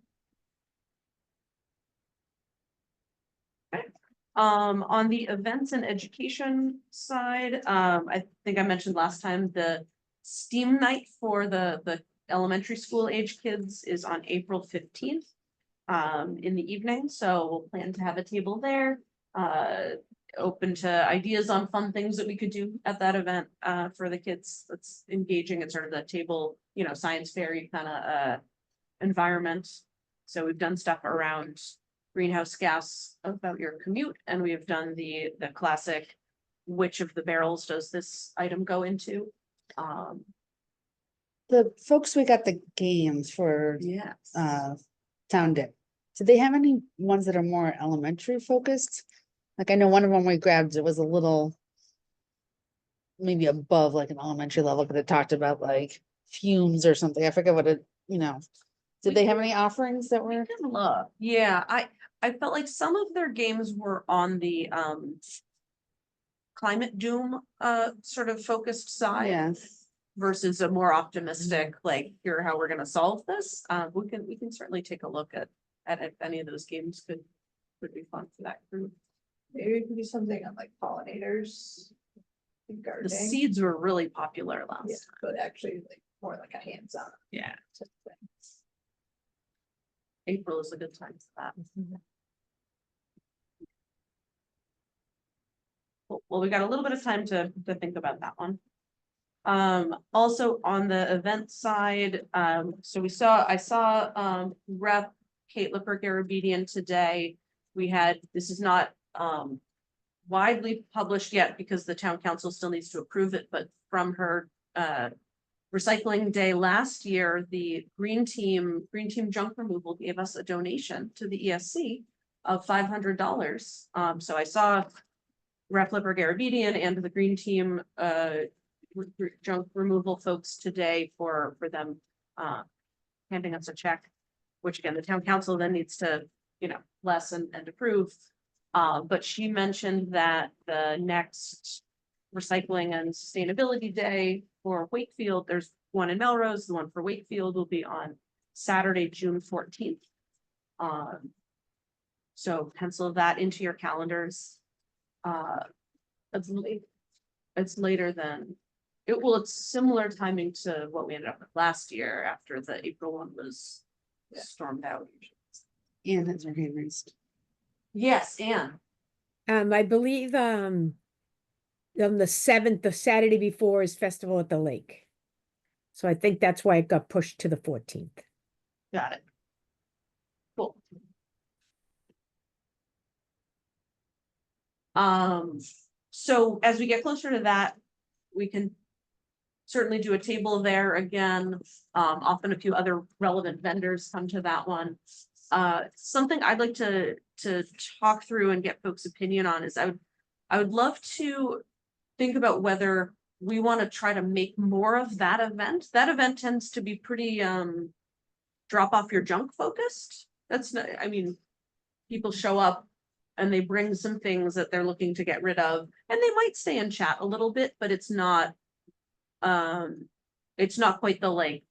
A: Okay. On the events and education side, I think I mentioned last time the STEAM night for the elementary school age kids is on April 15th in the evening. So we'll plan to have a table there. Open to ideas on fun things that we could do at that event for the kids. That's engaging at sort of the table, science fairy kind of environment. So we've done stuff around greenhouse gas about your commute, and we've done the classic, which of the barrels does this item go into?
B: The folks we got the games for
A: Yes.
B: Town Day, do they have any ones that are more elementary focused? Like I know one of them we grabbed, it was a little maybe above like an elementary level, because it talked about like fumes or something. I forget what it, did they have any offerings that were?
A: Look, yeah, I felt like some of their games were on the climate doom sort of focused side.
B: Yes.
A: Versus a more optimistic, like, here how we're gonna solve this. We can certainly take a look at if any of those games could be fun for that group.
F: Maybe we can do something on like pollinators. And
A: The
F: gardening.
A: seeds were really popular last
F: Yeah,
A: time.
F: but actually like more like a hands-on.
A: Yeah,
F: type of thing.
A: April is a good time for that. Well, we got a little bit of time to think about that one. Also on the event side, so I saw Rep. Kate Lipper-Garabedian today. This is not widely published yet because the town council still needs to approve it, but from her recycling day last year, the green team junk removal gave us a donation to the ESC of $500. So I saw Rep. Lipper-Garabedian and the green team junk removal folks today for them, handing us a check, which again, the town council then needs to, bless and approve. But she mentioned that the next recycling and sustainability day for Wakefield, there's one in Melrose, the one for Wakefield will be on Saturday, June 14th. So pencil that into your calendars. It's later than, it's similar timing to what we ended up with last year after the April one was stormed out.
B: And that's our hand raised.
A: Yes, Anne.
I: I believe, on the 7th, the Saturday before is Festival at the Lake. So I think that's why it got pushed to the 14th.
A: Got it. Cool. So as we get closer to that, we can certainly do a table there again. Often a few other relevant vendors come to that one. Something I'd like to talk through and get folks' opinion on is I would love to think about whether we want to try to make more of that event. That event tends to be pretty drop off your junk focused. That's not, I mean, people show up and they bring some things that they're looking to get rid of, and they might stay and chat a little bit, but it's not quite the like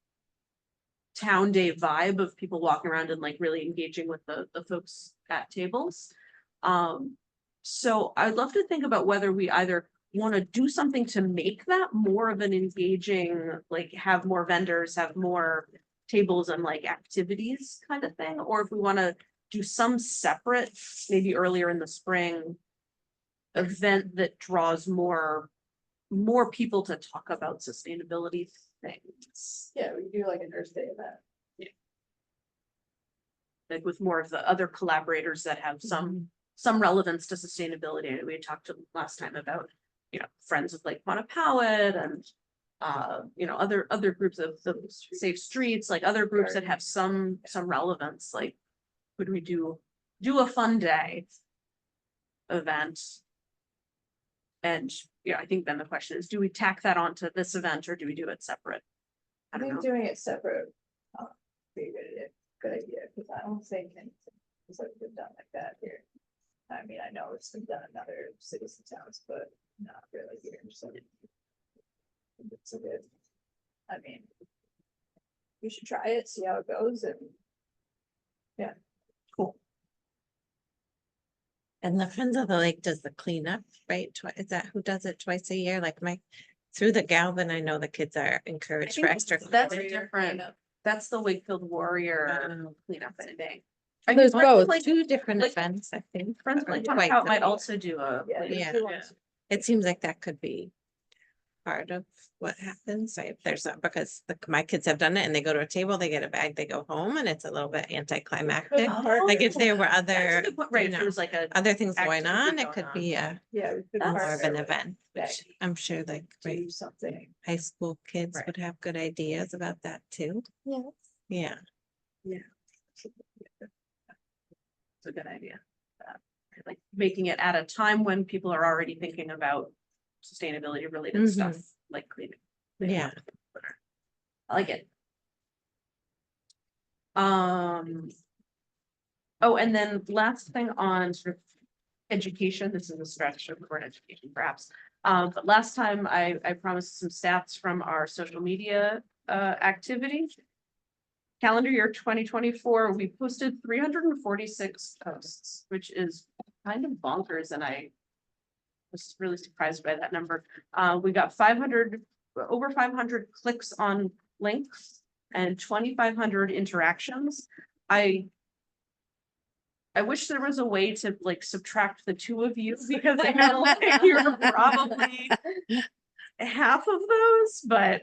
A: town day vibe of people walking around and like really engaging with the folks at tables. So I'd love to think about whether we either want to do something to make that more of an engaging, like have more vendors, have more tables and like activities kind of thing, or if we want to do some separate, maybe earlier in the spring event that draws more people to talk about sustainability things.
F: Yeah, we do like an Earth Day event.
A: Like with more of the other collaborators that have some relevance to sustainability. We had talked to last time about, Friends of Lake Quantapowhat and other groups of the Safe Streets, like other groups that have some relevance. Like, would we do a fun day event? And I think then the question is, do we tack that onto this event or do we do it separate? I
F: I
A: don't
F: think
A: know.
F: doing it separate, be a good idea, because I don't think anything is like been done like that here. I mean, I know it's been done in other cities and towns, but not really here, so. It's a good, I mean. You should try it, see how it goes, and
C: And the Friends of the Lake does the cleanup, right? Is that who does it twice a year? Like through the Galvin, I know the kids are encouraged for extra.
A: That's
F: Warrior
A: different.
F: cleanup.
A: That's the Wakefield Warrior cleanup thing.
B: There's both.
A: Like
C: Two different
A: like,
C: events, I think.
A: Friends of
C: or
A: Lake
C: twice
A: Quantapowhat
C: a
A: might
C: year.
A: also do a.
F: yeah.
A: cleanup.
C: Yeah.
F: there's one-
C: It seems like that could be part of what happens. If there's because my kids have done it and they go to a table, they get a bag, they go home, and it's a little bit anticlimactic. Like if there were
A: That's
C: other,
A: a good point, right,
C: you
A: there's
C: know,
A: like a.
C: other things going
A: activity
C: on, it
A: going
C: could
A: on.
C: be a
F: Yeah. we could
A: That's
C: more of an
F: partner with
C: event, which
F: Becky
C: I'm sure like
F: to do something.
C: high school kids
A: Right.
C: would have good ideas about that too.
H: Yes.
C: Yeah.
A: It's a good idea. Like making it at a time when people are already thinking about sustainability related stuff, like cleaning.
C: Yeah.
A: up litter. I like it. Oh, and then last thing on sort of education, this is a stretch of word education perhaps. But last time I promised some stats from our social media activity. Calendar year 2024, we posted 346 posts, which is kind of bonkers, and I was really surprised by that number. We got over 500 clicks on links and 2,500 interactions. I wish there was a way to like subtract the two of you, because I know like, you're probably half of those, but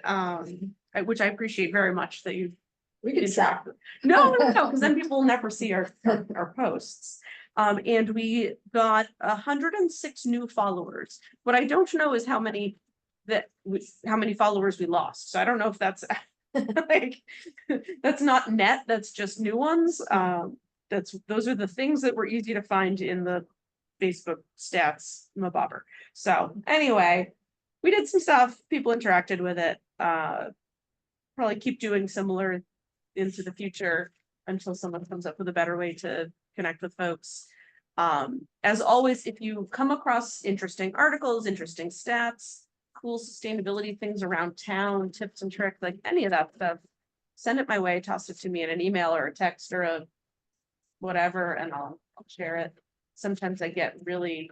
A: which I appreciate very much that you.
F: We can stop.
A: No, because then people will never see our posts. And we got 106 new followers. What I don't know is how many followers we lost. So I don't know if that's like that's not net, that's just new ones. Those are the things that were easy to find in the Facebook stats mabobber. So anyway, we did some stuff, people interacted with it, probably keep doing similar into the future until someone comes up with a better way to connect with folks. As always, if you come across interesting articles, interesting stats, cool sustainability things around town, tips and tricks, like any of that stuff, send it my way, toss it to me in an email or a text or a whatever, and I'll share it. Sometimes I get really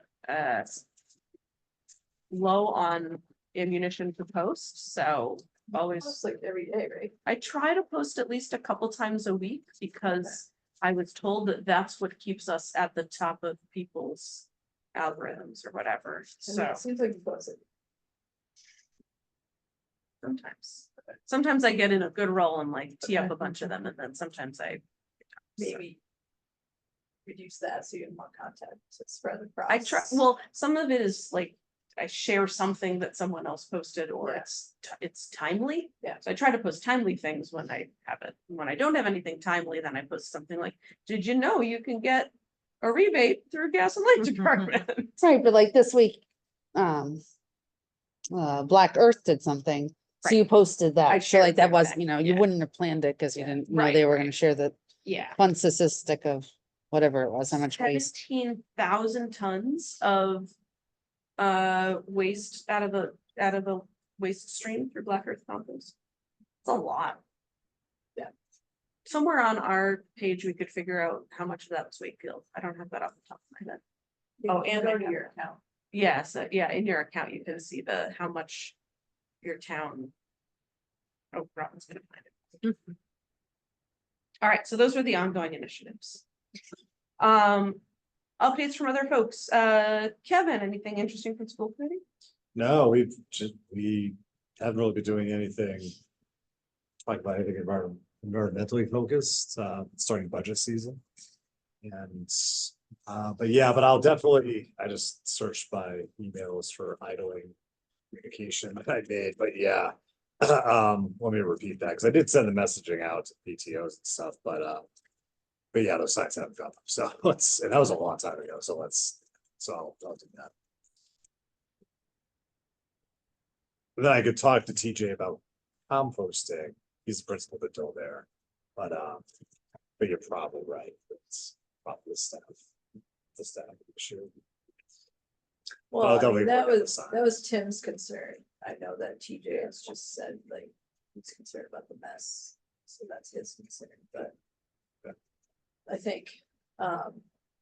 A: low on ammunition to post, so always
F: It's like every day, right?
A: I try to post at least a couple times a week because I was told that that's what keeps us at the top of people's algorithms or whatever.
F: I mean,
A: So
F: it seems like you post it.
A: sometimes I get in a good roll and like tee up a bunch of them, and then sometimes I
F: Maybe reduce that so you have more content to spread across.
A: I try, well, some of it is like I share something that someone else posted, or
F: Yeah.
A: it's timely.
F: Yeah.
A: So I try to post timely things when I have it. When I don't have anything timely, then I post something like, did you know you can get a rebate through gas and light department?
B: Right, but like this week, Black Earth did something, so
A: Right.
B: you posted
A: I
B: that, so
A: shared
B: like that
A: that
B: was,
A: back,
B: you know, you
A: yeah.
B: wouldn't have planned it, cause you
A: Yeah.
B: didn't, you know,
A: Right,
B: they were
A: right.
B: gonna share the
A: Yeah.
B: fun statistic of whatever it was, how much waste.
A: 17,000 tons of waste out of the waste stream through Black Earth compost. It's a lot.
F: Yeah.
A: Somewhere on our page, we could figure out how much of that was Wakefield. I don't have that off the top of my head. Oh, and
F: go
A: I
F: to
A: have-
F: your account.
A: Yes, yeah, in your account, you can see how much your town. Oh, Robin's gonna find it. All right, so those were the ongoing initiatives. Updates from other folks. Kevin, anything interesting from school committee?
D: No, we haven't really been doing anything. Like about anything environmentally focused, starting budget season. And, but I'll definitely, I just searched by emails for idling communication that I made, but yeah. Let me repeat that, because I did send the messaging out to PTOs and stuff, but yeah, those sites haven't got them, so and that was a long time ago, so I'll do that. And then I could talk to TJ about composting. He's the principal that told there, but you're probably right. It's probably the staff issue. I'll
F: Well, I
D: definitely
F: mean, that
D: work on the
F: was,
D: side.
F: that was Tim's concern. I know that TJ has just said, like, he's concerned about the mess, so that's his concern, but.
D: Yeah.
F: I think,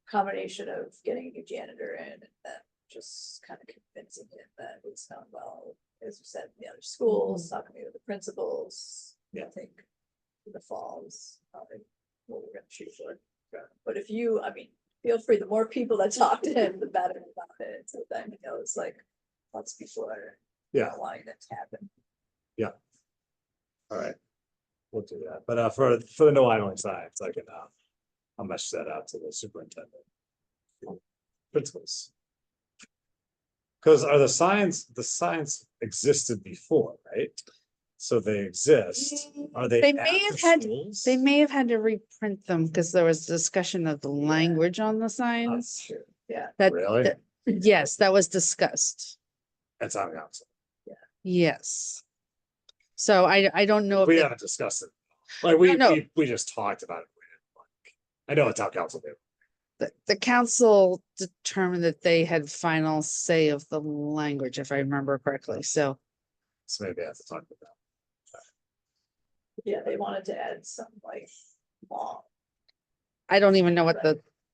F: combination of getting a new janitor in and then just kind of convincing him that it's not well, as we said, in the other schools, talking to the principals.
D: Yeah.
F: I think in the fall is probably what we're gonna shoot for. But if you, I mean, feel free, the more people that talk to him, the better about it, so then he knows, like, lots of people are
D: Yeah,
F: wanting that to happen.
D: all right. We'll do that, but for the no idling signs, I can I'll message that out to the superintendent. Principals. Because the signs existed before, right? So they exist, are they?
B: They may have
D: after
B: had,
D: schools?
B: they may have had to reprint them, because there was discussion of the language on the
D: That's
B: signs.
D: true.
B: That,
D: Really?
B: that- yes, that was discussed,
D: That's on council.
B: yes. So I don't know if.
D: We
B: they-
D: haven't discussed it. Like we
B: No.
D: we just talked about it. We didn't, like, I know the town council did.
B: The council determined that they had final say of the language, if I remember correctly, so.
D: So maybe I have to talk about that.
F: Yeah, they wanted to add some like law,
B: I don't even know what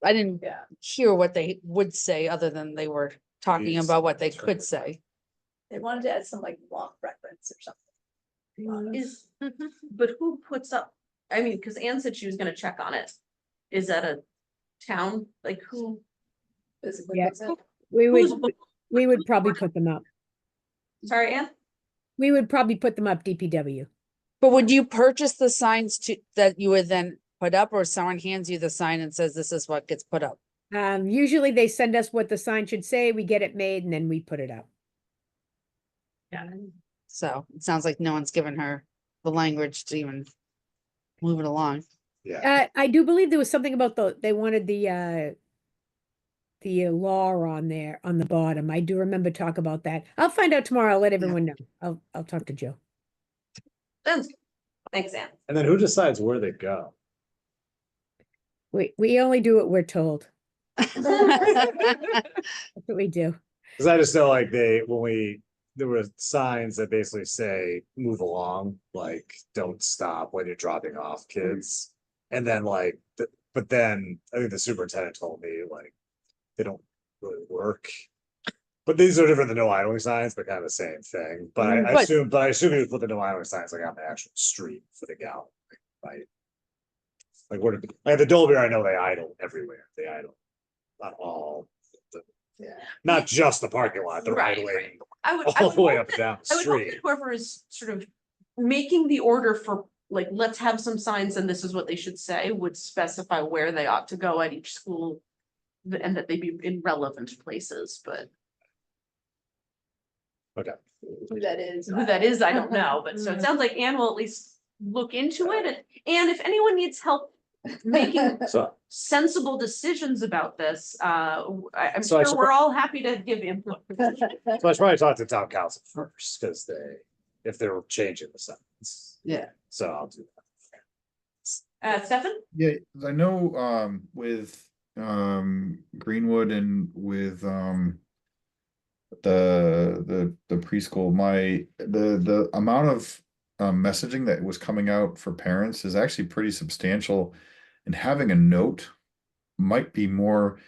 B: I didn't
F: yeah.
B: hear what they would say, other than they were talking
D: Yes,
B: about what they
D: that's right.
B: could say.
F: They wanted to add some like long reference or something.
A: Is, but who puts up, I mean, because Anne said she was gonna check on it. Is that a town, like who?
F: Physically
I: Yeah.
F: puts it.
A: Who's,
I: We would probably put them up.
A: sorry, Anne?
I: We would probably put them up DPW.
B: But would you purchase the signs that you would then put up, or someone hands you the sign and says, this is what gets put up?
I: Usually they send us what the sign should say, we get it made, and then we put it up.
A: Yeah.
B: So it sounds like no one's given her the language to even move it along.
D: Yeah,
I: I do believe there was something about they wanted the the law on there on the bottom. I do remember talk about that. I'll find out tomorrow. I'll let everyone know. I'll talk to Joe.
A: Sounds good. Thanks, Anne.
D: And then who decides where they go?
I: We only do what we're told. That's what we do.
D: Cause I just know like there were signs that basically say, move along, like, don't stop when you're dropping off kids. And then like, but then I think the superintendent told me like, they don't really work. But these are different than no idling signs, but kind of the same thing. But I
B: But-
D: assume you would put the no idling signs like on the actual street for the gallery, right? Like where, like the Dolby, I know they idle everywhere. They idle, not all. Not just the parking lot, they're
A: Right,
D: idling
A: right. I would
D: all the way
A: hope
D: up and down the
A: I would hope that
D: street.
A: whoever is sort of making the order for, like, let's have some signs and this is what they should say, would specify where they ought to go at each school. And that they be in relevant places, but
F: Who that is.
A: who that is, I don't know, but so it sounds like Anne will at least look into it, and if anyone needs help making
D: So,
A: sensible decisions about this, I'm
D: So I
A: sure we're all happy to give input.
D: so I should probably talk to town council first, because if they're changing the sentence.
B: Yeah.
D: So I'll do that.
A: Stefan?
J: Yeah, I know with Greenwood and with the preschool, the amount of messaging that was coming out for parents is actually pretty substantial, and having a note might be more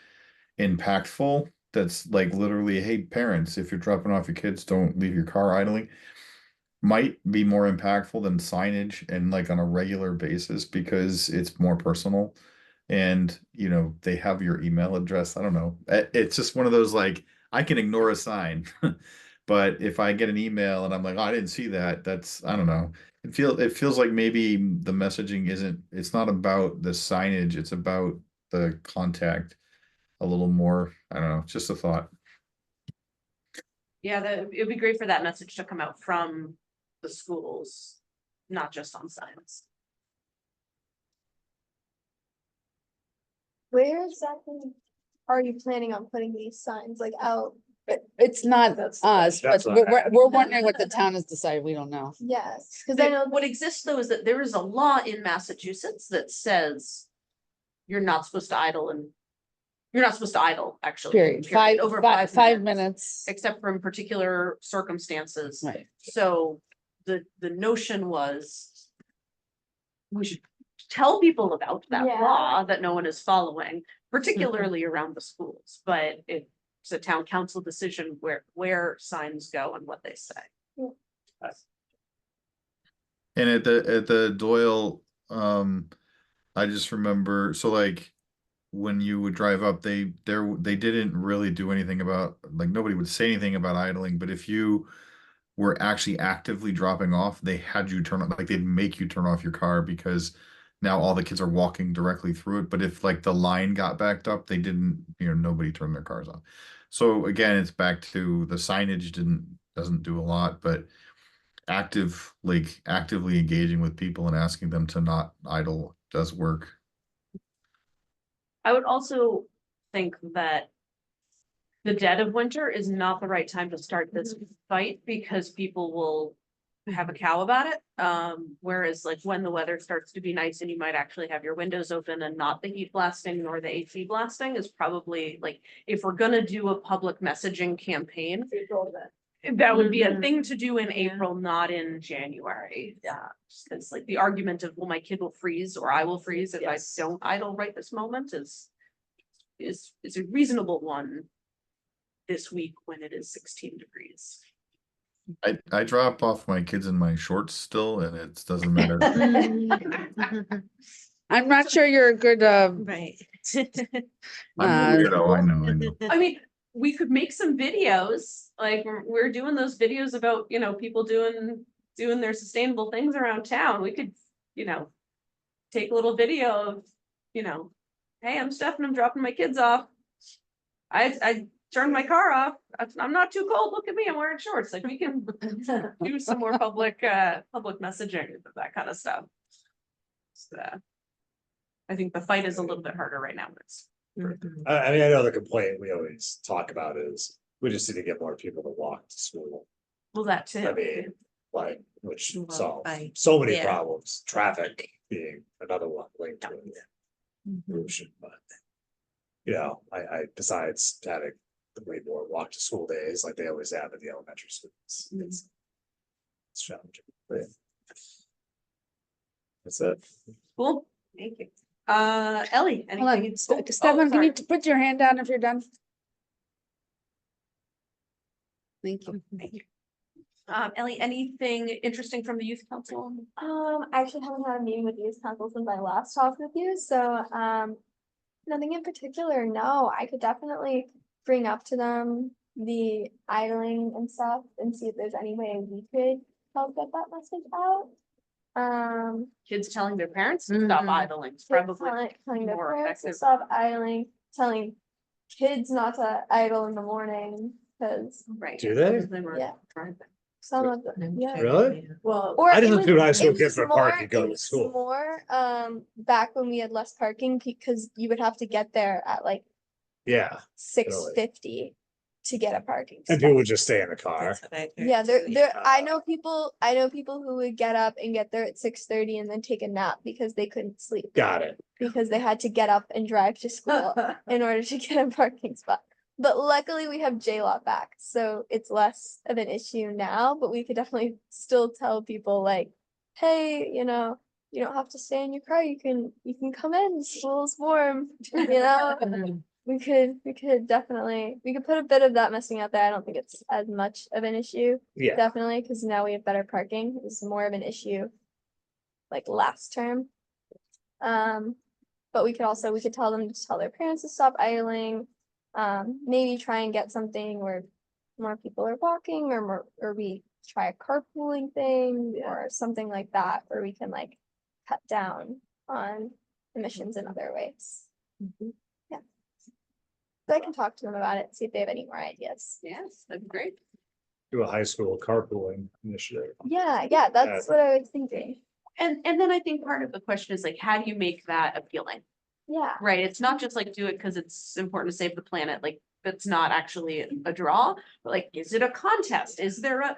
J: impactful. That's like literally, hey parents, if you're dropping off your kids, don't leave your car idling. Might be more impactful than signage and like on a regular basis, because it's more personal, and they have your email address. I don't know. It's just one of those, like, I can ignore a sign, but if I get an email and I'm like, oh, I didn't see that, that's, I don't know. It feels like maybe the messaging it's not about the signage, it's about the contact a little more. I don't know, just a thought.
A: Yeah, it'd be great for that message to come out from the schools, not just on signs.
H: Where exactly are you planning on putting these signs, like out?
B: It's not
F: That's-
B: us, but
D: that's what
B: we're wondering what the town has decided. We don't know.
H: Yes, because I know
A: What exists though is that there is a law in Massachusetts that says you're not supposed to idle and you're not supposed to idle, actually.
B: Period. Five,
A: Over
B: five
A: 5
B: minutes.
A: except for in particular circumstances.
B: Right.
A: So the notion was we should tell people about that
H: Yeah.
A: law that no one is following, particularly around the schools, but it's a town council decision where signs go and what they say.
J: And at the Doyle, I just remember, so like when you would drive up, they didn't really do anything about, like, nobody would say anything about idling, but if you were actually actively dropping off, they had you turn on, like they'd make you turn off your car, because now all the kids are walking directly through it. But if like the line got backed up, they didn't, nobody turned their cars off. So again, it's back to the signage doesn't do a lot, but actively engaging with people and asking them to not idle does work.
A: I would also think that the dead of winter is not the right time to start this fight, because people will have a cow about it. Whereas like when the weather starts to be nice and you might actually have your windows open and not the heat blasting nor the AC blasting, is probably like, if we're gonna do a public messaging campaign,
F: April then.
A: that would be a thing to do in April, not in January. Yeah, it's like the argument of, well, my kid will freeze or I will freeze if I
F: Yes.
A: don't idle right this moment is a reasonable one this week when it is 16 degrees.
J: I drop off my kids in my shorts still, and it doesn't matter.
B: I'm not sure you're a good,
A: Right.
J: I'm a weirdo, I know.
A: I mean, we could make some videos, like we're doing those videos about, people doing their sustainable things around town. We could, take a little video of, hey, I'm Stefan, I'm dropping my kids off. I turned my car off. I'm not too cold. Look at me, I'm wearing shorts. Like we can do some more public messaging, that kind of stuff. So, I think the fight is a little bit harder right now, but it's
C: Mhm.
D: I mean, I know the complaint we always talk about is, we just need to get more people to walk to school.
A: Well, that too.
D: I mean, like, which
C: Well,
D: solve
C: by-
D: so many
C: yeah.
D: problems, traffic being another one linked to it.
C: Mhm.
D: Pollution, but. You know, besides having way more walk to school days like they always have at the elementary schools. It's challenging, but. That's it.
A: Cool, thank you. Ellie,
B: Hold on,
A: anything? Oh,
B: Stefan, can you
A: sorry.
B: put your hand down if you're done? Thank you.
A: Thank you. Ellie, anything interesting from the youth council?
H: I actually haven't had a meeting with youth council since I last talked with you, so, nothing in particular, no, I could definitely bring up to them the idling and stuff and see if there's any way we could help get that message out.
A: Kids telling their parents to stop
C: Mhm.
A: idling is probably
H: telling their
A: more
H: parents to
A: effective.
H: stop idling, telling kids not to idle in the morning, because
A: Right.
D: Do they?
A: Because were
H: Yeah.
A: driving.
H: some of them,
C: I'm
H: yeah.
C: sure,
D: Really?
C: yeah.
A: Well,
H: Or
D: I just
H: it
D: look
H: was-
D: through high
H: it
D: school
H: was
D: kids for park
H: more-
D: and go
H: it
D: to
H: was
D: school.
H: More, back when we had less parking, because you would have to get there at like
D: Yeah,
H: 6:50 to get a parking
D: and
H: spot.
D: people would just stay in the car.
C: That's what I heard
H: Yeah,
C: too,
H: I know people who would get up and get there at 6:30 and then take a nap because they couldn't sleep.
D: Got it.
H: Because they had to get up and drive to school in order to get a parking spot. But luckily we have J-Lot back, so it's less of an issue now, but we could definitely still tell people like, hey, you know, you don't have to stay in your car, you can come in, school's warm, you know?
C: Mhm.
H: We could definitely, we could put a bit of that messaging out there. I don't think it's as much of an issue,
D: Yeah,
H: definitely, because now we have better parking. It's more of an issue like last term. But we could tell them to tell their parents to stop idling. Maybe try and get something where more people are walking, or we try a carpooling thing or something like that, where we can like cut down on emissions in other ways. Yeah. So I can talk to them about it, see if they have any more ideas.
A: yes, that'd be great.
D: do a high school carpooling initiative.
H: Yeah, that's what I was thinking.
A: And then I think part of the question is like, how do you make that appealing?
H: Yeah.
A: Right, it's not just like do it because it's important to save the planet, like, that's not actually a draw, but like, is it a contest? Is there a,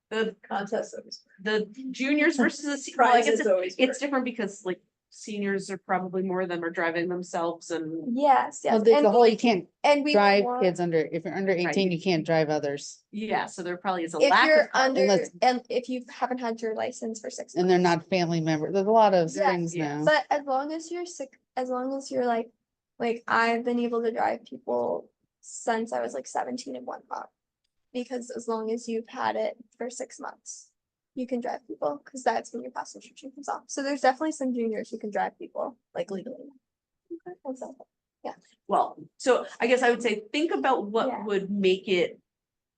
A: the
F: Contest.
A: the juniors versus the, well, I guess
F: Prizes always
A: it's
F: work.
A: different because like seniors are probably more of them are driving themselves and,
H: Yes, yes.
B: Well, there's
H: And
B: the whole, you can't
H: and we
B: drive
H: want-
B: kids under, if you're under 18, you can't drive others.
A: yeah, so there probably is a
H: If
A: lack
H: you're
A: of.
H: under,
B: unless-
H: and if you haven't had your license for 6
B: And they're
H: months.
B: not family members. There's a lot of
H: Yeah,
B: things
A: yeah.
B: now.
H: But as long as you're sick, as long as you're like I've been able to drive people since I was like 17 and whatnot. Because as long as you've had it for 6 months, you can drive people, because that's when your pass restriction comes off. So there's definitely some juniors who can drive people like legally. And so,
A: Well, so I guess I would say, think about what
H: Yeah.
A: would make it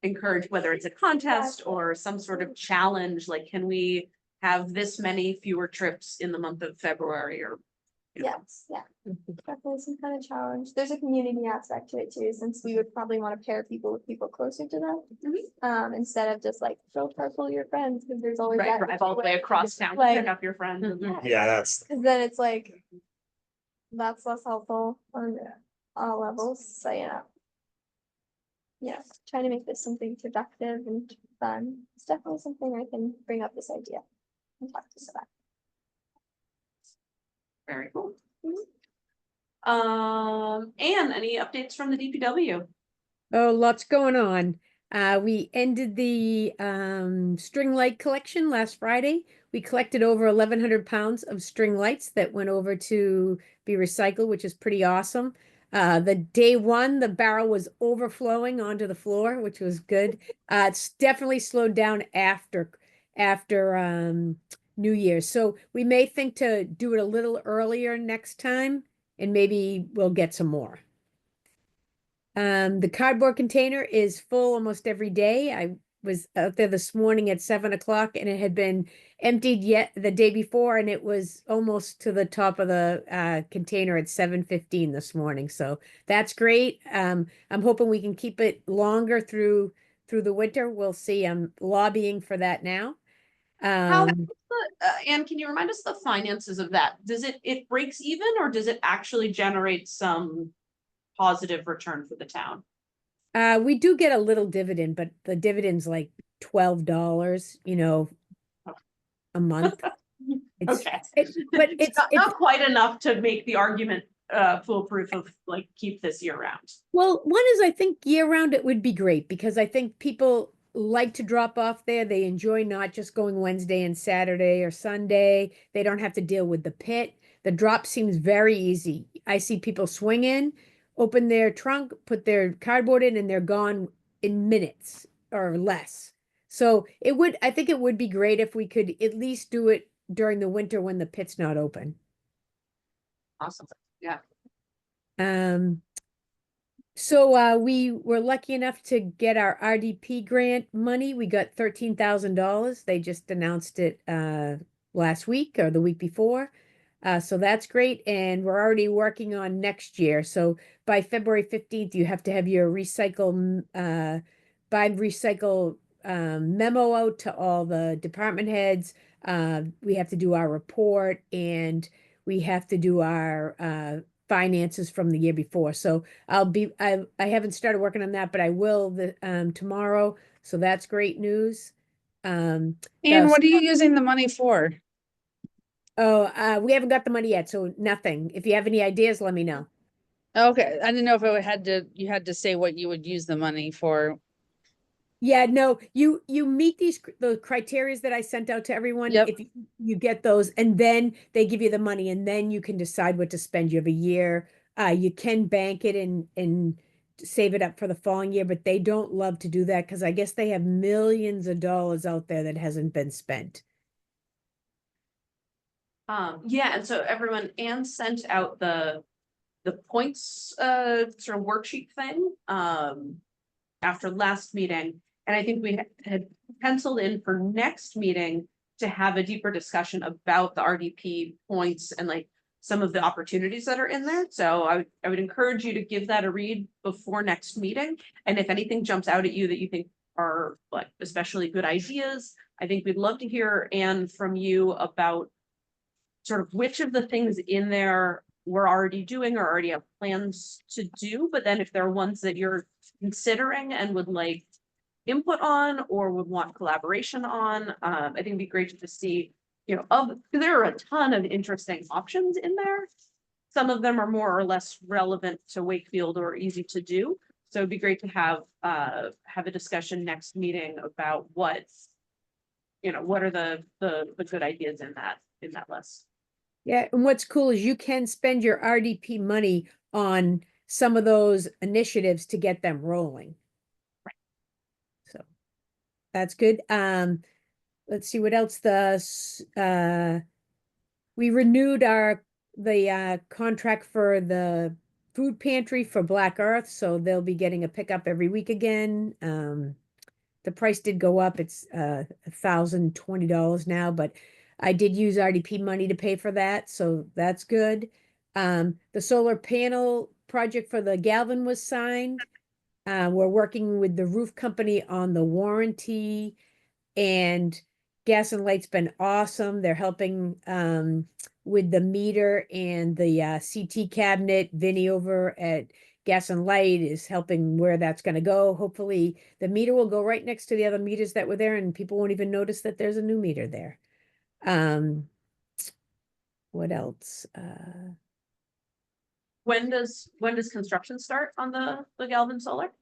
A: encourage, whether it's a contest
H: Exactly.
A: or some sort of challenge, like, can we have this many fewer trips in the month of February or?
H: yes, yeah. Definitely some kind of challenge. There's a community aspect to it too, since we would probably want to pair people with people closer to them. Instead of just like go carpool your friends, because there's always
A: Right,
H: that.
A: drive all the way across town to
H: Like-
A: pick up your friends. and-
C: Mhm.
D: Yeah, that's,
H: Because then it's like, that's less helpful on all levels, so yeah. Yeah, trying to make this something productive and fun. It's definitely something I can bring up this idea and talk to us about.
A: Very cool.
H: Mhm.
A: And any updates from the DPW?
I: Oh, lots going on. We ended the string light collection last Friday. We collected over 1,100 pounds of string lights that went over to be recycled, which is pretty awesome. The day one, the barrel was overflowing onto the floor, which was good. It's definitely slowed down after New Year's. So we may think to do it a little earlier next time, and maybe we'll get some more. The cardboard container is full almost every day. I was out there this morning at 7 o'clock and it had been emptied yet the day before, and it was almost to the top of the container at 7:15 this morning. So that's great. I'm hoping we can keep it longer through the winter. We'll see. I'm lobbying for that now.
A: How,
I: Um,
A: Anne, can you remind us the finances of that? Does it breaks even, or does it actually generate some positive return for the town?
I: we do get a little dividend, but the dividend's like $12, a month. It's,
A: Okay.
I: but
A: It's not quite enough to make the argument foolproof of like keep this year round.
I: well, one is I think year round it would be great because I think people like to drop off there. They enjoy not just going Wednesday and Saturday or Sunday. They don't have to deal with the pit. The drop seems very easy. I see people swing in, open their trunk, put their cardboard in, and they're gone in minutes or less. So I think it would be great if we could at least do it during the winter when the pit's not open.
A: Awesome. Yeah.
I: Um, so we were lucky enough to get our RDP grant money. We got $13,000. They just announced it last week or the week before. So that's great. And we're already working on next year. So by February 15th, you have to have your buy recycle memo out to all the department heads. We have to do our report and we have to do our finances from the year before. So I haven't started working on that, but I will tomorrow. So that's great news.
B: And what are you using the money for?
I: We haven't got the money yet, so nothing. If you have any ideas, let me know.
B: Okay, I didn't know if you had to say what you would use the money for.
I: Yeah, no, you meet the criterias that I sent out to everyone.
B: Yep.
I: If you get those, and then they give you the money, and then you can decide what to spend. You have a year. You can bank it and save it up for the following year, but they don't love to do that because I guess they have millions of dollars out there that hasn't been spent.
A: Yeah, and so everyone, Anne sent out the points sort of worksheet thing after last meeting. And I think we had penciled in for next meeting to have a deeper discussion about the RDP points and like some of the opportunities that are in there. So I would encourage you to give that a read before next meeting. And if anything jumps out at you that you think are like especially good ideas, I think we'd love to hear, Anne, from you about sort of which of the things in there we're already doing or already have plans to do, but then if there are ones that you're considering and would like input on or would want collaboration on, I think it'd be great to see, because there are a ton of interesting options in there. Some of them are more or less relevant to Wakefield or easy to do. So it'd be great to have a discussion next meeting about what are the good ideas in that list.
I: Yeah, and what's cool is you can spend your RDP money on some of those initiatives to get them rolling.
A: Right.
I: So that's good. Let's see what else. We renewed the contract for the food pantry for Black Earth, so they'll be getting a pickup every week again. The price did go up. It's $1,020 now, but I did use RDP money to pay for that, so that's good. The solar panel project for the Galvin was signed. We're working with the roof company on the warranty, and Gas and Light's been awesome. They're helping with the meter and the CT cabinet. Vinny over at Gas and Light is helping where that's going to go. Hopefully the meter will go right next to the other meters that were there and people won't even notice that there's a new meter there. What else?
A: When does construction start on the Galvin Solar?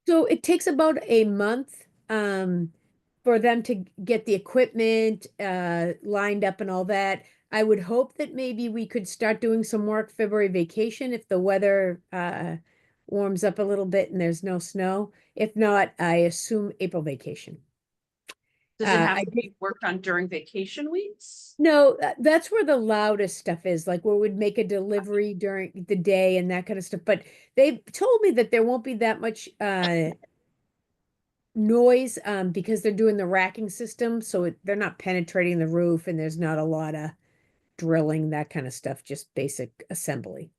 I: So it takes about a month for them to get the equipment lined up and all that. I would hope that maybe we could start doing some work February vacation if the weather warms up a little bit and there's no snow. If not, I assume April vacation.
A: Does it have to be worked on during vacation weeks?
I: No, that's where the loudest stuff is, like where we'd make a delivery during the day and that kind of stuff. But they told me that there won't be that much noise because they're doing the racking system, so they're not penetrating the roof and there's not a lot of drilling, that kind of stuff, just basic assembly.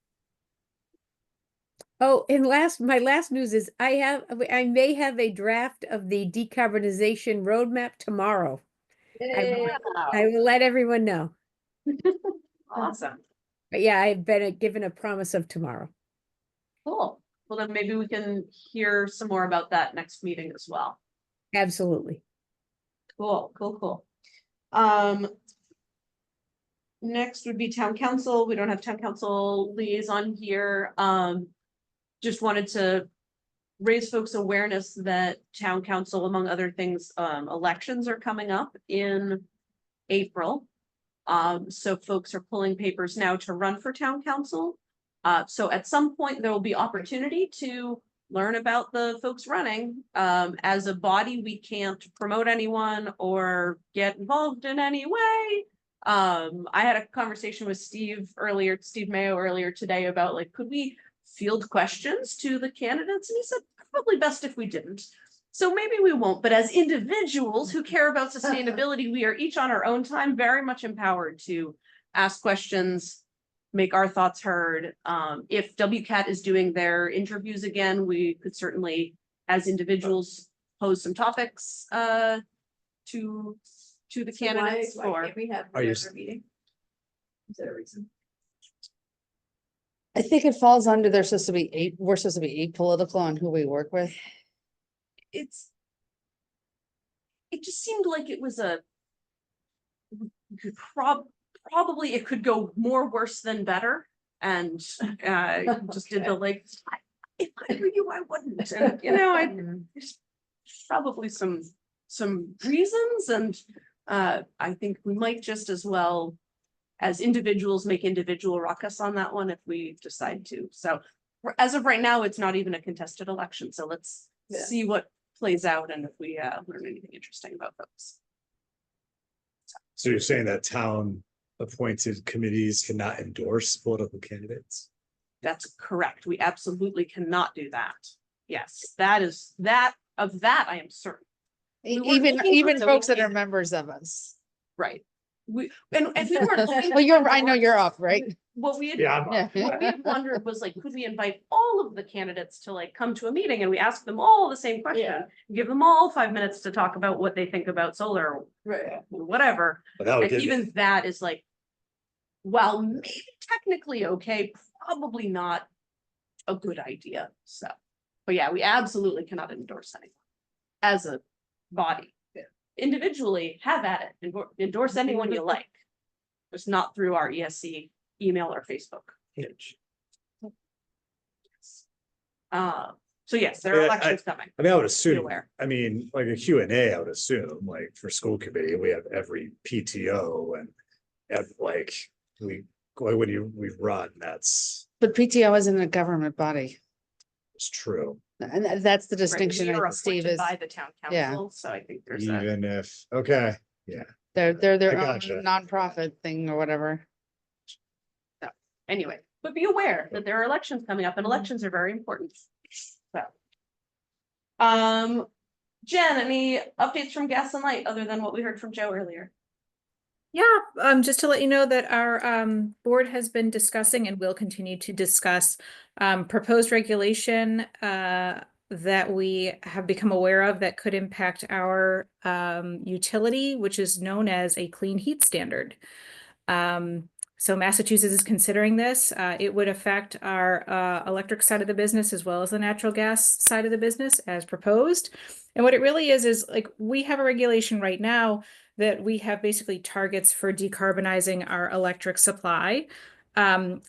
I: Oh, and my last news is I may have a draft of the decarbonization roadmap tomorrow. I will let everyone know.
A: Awesome,
I: But yeah, I've been given a promise of tomorrow.
A: cool. Well, then maybe we can hear some more about that next meeting as well.
I: Absolutely.
A: Cool, cool, cool. Next would be town council. We don't have town council liaison here. Just wanted to raise folks' awareness that town council, among other things, elections are coming up in April. So folks are pulling papers now to run for town council. So at some point, there will be opportunity to learn about the folks running. As a body, we can't promote anyone or get involved in any way. I had a conversation with Steve Mayo earlier today about like, could we field questions to the candidates? And he said, probably best if we didn't. So maybe we won't, but as individuals who care about sustainability, we are each on our own time very much empowered to ask questions, make our thoughts heard. If WCAT is doing their interviews again, we could certainly, as individuals, pose some topics to the candidates
F: Why
A: for.
F: can't we have
D: Are you
F: another meeting? Is there a reason?
B: I think it falls under, we're supposed to be apolitical on who we work with.
A: It just seemed like it was probably it could go more worse than better. And just did the like, if I were you, I wouldn't. And there's probably some reasons, and I think we might just as well as individuals make individual ruckus on that one if we decide to. So as of right now, it's not even a contested election. So let's see what plays out and if we learn anything interesting about folks.
D: So you're saying that town appointed committees cannot endorse political candidates?
A: That's correct. We absolutely cannot do that. Yes, that I am certain. We weren't
B: Even
A: looking for
B: folks that
A: WCAT.
B: are members of us.
A: Right. We and we weren't looking
B: Well,
A: for
B: I know you're up, right?
A: What we had
D: Yeah, I'm
B: Yeah.
A: what we had wondered was like, could we invite all of the candidates to like come to a meeting and we ask them all the same question?
F: Yeah.
A: Give them all 5 minutes to talk about what they think about solar,
F: Right.
A: whatever.
D: But that would
A: And
D: give
A: even that is like, while maybe technically okay, probably not a good idea. So, but yeah, we absolutely cannot endorse anyone as a body. Individually, have at it, endorse anyone you like. Just not through our ESC email or Facebook page. So yes, there are
D: Yeah,
A: elections coming.
D: I mean, I would
A: Be
D: assume,
A: aware.
D: I mean, like a Q&A, I would assume, like for school committee, we have every PTO and like we run, that's
B: But PTO isn't a government body.
D: it's true.
B: And that's the
A: Right,
B: distinction
A: we are
B: that Steve
A: appointed
B: is,
A: by the town
B: yeah.
A: council, so I think there's a.
D: Even if, okay, yeah.
B: they're their
D: I
B: own
D: gotcha.
B: nonprofit thing or whatever.
A: Anyway, but be aware that there are elections coming up and elections are very important. So. Jen, any updates from Gas and Light other than what we heard from Joe earlier?
G: Yeah, just to let you know that our board has been discussing and will continue to discuss proposed regulation that we have become aware of that could impact our utility, which is known as a clean heat standard. So Massachusetts is considering this. It would affect our electric side of the business as well as the natural gas side of the business as proposed. And what it really is like we have a regulation right now that we have basically targets for decarbonizing our electric supply.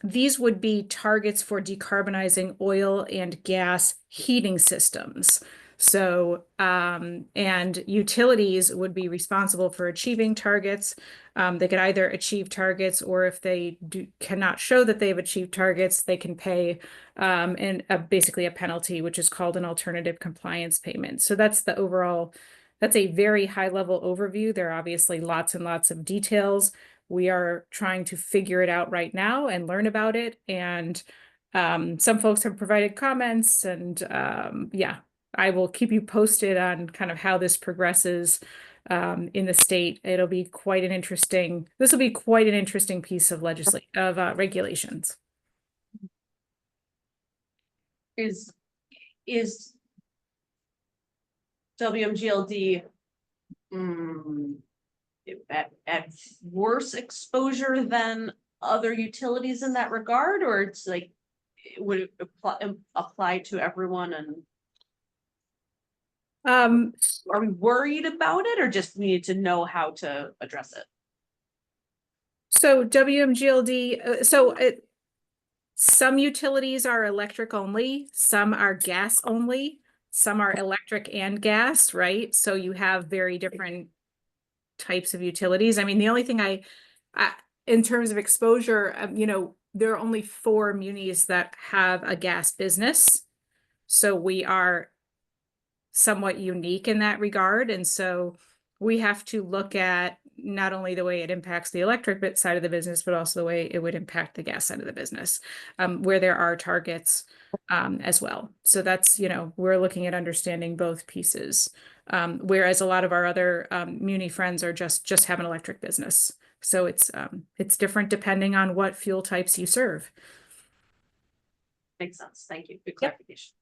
G: These would be targets for decarbonizing oil and gas heating systems. So, and utilities would be responsible for achieving targets. They could either achieve targets, or if they cannot show that they've achieved targets, they can pay basically a penalty, which is called an alternative compliance payment. So that's the overall. That's a very high level overview. There are obviously lots and lots of details. We are trying to figure it out right now and learn about it. And some folks have provided comments, and yeah, I will keep you posted on kind of how this progresses in the state. It'll be quite an interesting, this will be quite an interesting piece of regulations.
A: Is WMGLD at worse exposure than other utilities in that regard, or it's like, would it apply to everyone, and are we worried about it, or just need to know how to address it?
G: So WMGLD, some utilities are electric only, some are gas only, some are electric and gas, right? So you have very different types of utilities. I mean, the only thing I in terms of exposure, there are only 4 munis that have a gas business. So we are somewhat unique in that regard. And so we have to look at not only the way it impacts the electric side of the business, but also the way it would impact the gas side of the business, where there are targets as well. So that's, we're looking at understanding both pieces. Whereas a lot of our other muni friends are just have an electric business. So it's different depending on what fuel types you serve.
A: Makes sense. Thank you. Good clarification.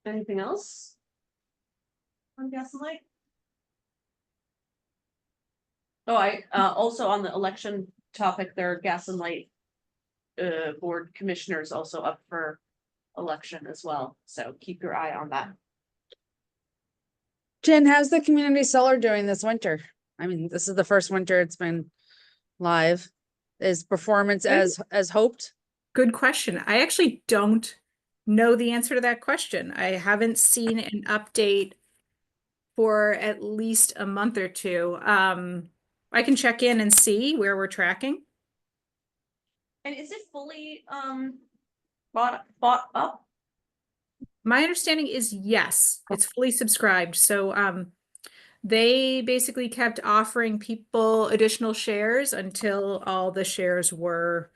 A: Anything else on gas and light? Oh, I also on the election topic, there are gas and light board commissioners also up for election as well. So keep your eye on that.
B: Jen, how's the community solar doing this winter? I mean, this is the first winter it's been live. Is performance as hoped?
G: Good question. I actually don't know the answer to that question. I haven't seen an update for at least a month or two. I can check in and see where we're tracking.
A: And is it fully bought up?
G: My understanding is yes, it's fully subscribed. So they basically kept offering people additional shares until all the shares were,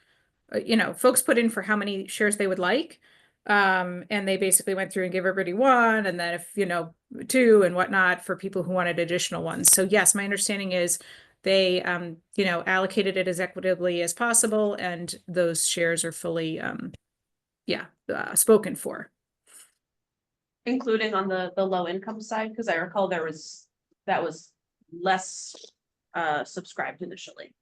G: folks put in for how many shares they would like. And they basically went through and gave everybody 1, and then if, 2 and whatnot for people who wanted additional ones. So yes, my understanding is they, allocated it as equitably as possible, and those shares are fully, spoken for.
A: Including on the low income side, because I recall that was less subscribed initially.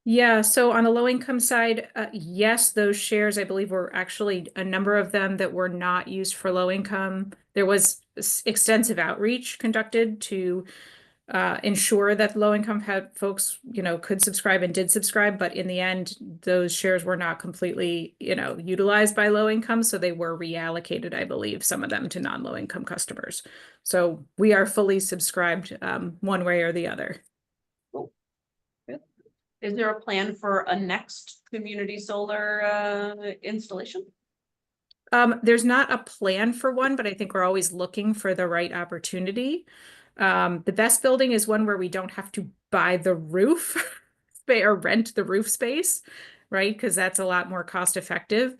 G: Yeah, so on the low income side, yes, those shares, I believe, were actually a number of them that were not used for low income. There was extensive outreach conducted to ensure that low income had folks, could subscribe and did subscribe, but in the end, those shares were not completely, utilized by low income. So they were reallocated, I believe, some of them to non-low income customers. So we are fully subscribed one way or the other.
A: Is there a plan for a next community solar installation?
G: There's not a plan for one, but I think we're always looking for the right opportunity. The best building is one where we don't have to buy the roof or rent the roof space, right? Because that's a lot more cost effective.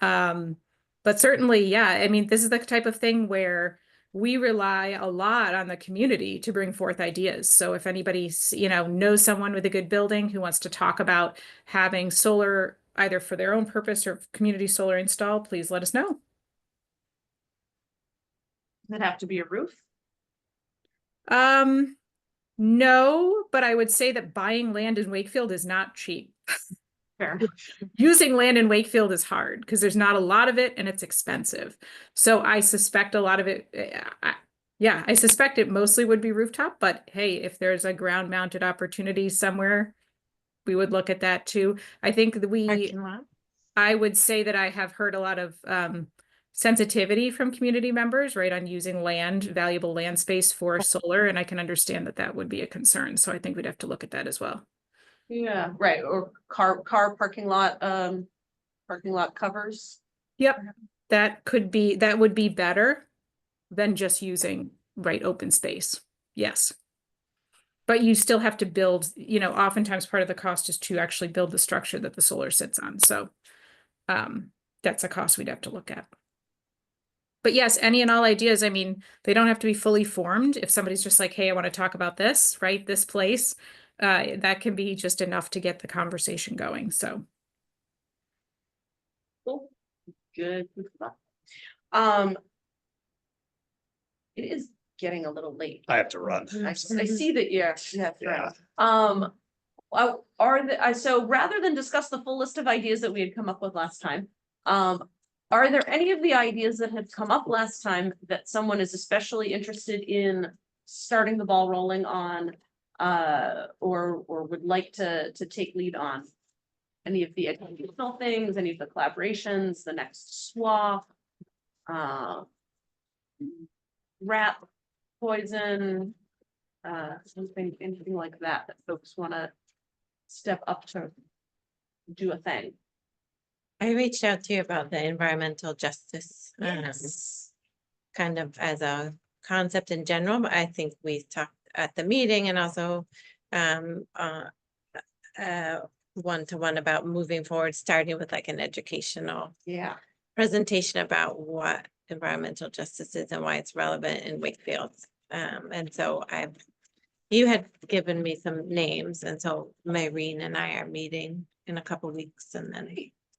G: But certainly, yeah, I mean, this is the type of thing where we rely a lot on the community to bring forth ideas. So if anybody, knows someone with a good building who wants to talk about having solar either for their own purpose or community solar install, please let us know.
A: Does it have to be a roof?
G: No, but I would say that buying land in Wakefield is not cheap.
A: Fair.
G: Using land in Wakefield is hard because there's not a lot of it and it's expensive. So I suspect a lot of it, I suspect it mostly would be rooftop, but hey, if there's a ground mounted opportunity somewhere, we would look at that too. I think that I would say that I have heard a lot of sensitivity from community members, right, on using valuable land space for solar, and I can understand that would be a concern. So I think we'd have to look at that as well.
A: Yeah, right. Or car parking lot covers.
G: Yep, that would be better than just using open space. Yes. But you still have to build, oftentimes part of the cost is to actually build the structure that the solar sits on. So that's a cost we'd have to look at. But yes, any and all ideas, I mean, they don't have to be fully formed. If somebody's just like, hey, I want to talk about this, right? This place, that can be just enough to get the conversation going. So.
A: Cool. Good. It is getting a little late.
D: I have to run.
A: I see that, yeah,
D: Yeah.
A: So rather than discuss the full list of ideas that we had come up with last time, are there any of the ideas that had come up last time that someone is especially interested in starting the ball rolling on, or would like to take lead on? Any of the educational things, any of the collaborations, the next swap, rat poison, anything like that folks want to step up to do a thing.
C: I reached out to you about the environmental justice. Kind of as a concept in general, but I think we talked at the meeting and also one-to-one about moving forward, starting with like an educational
A: Yeah.
C: presentation about what environmental justice is and why it's relevant in Wakefield. And so you had given me some names, and so Maureen and I are meeting in a couple weeks, and then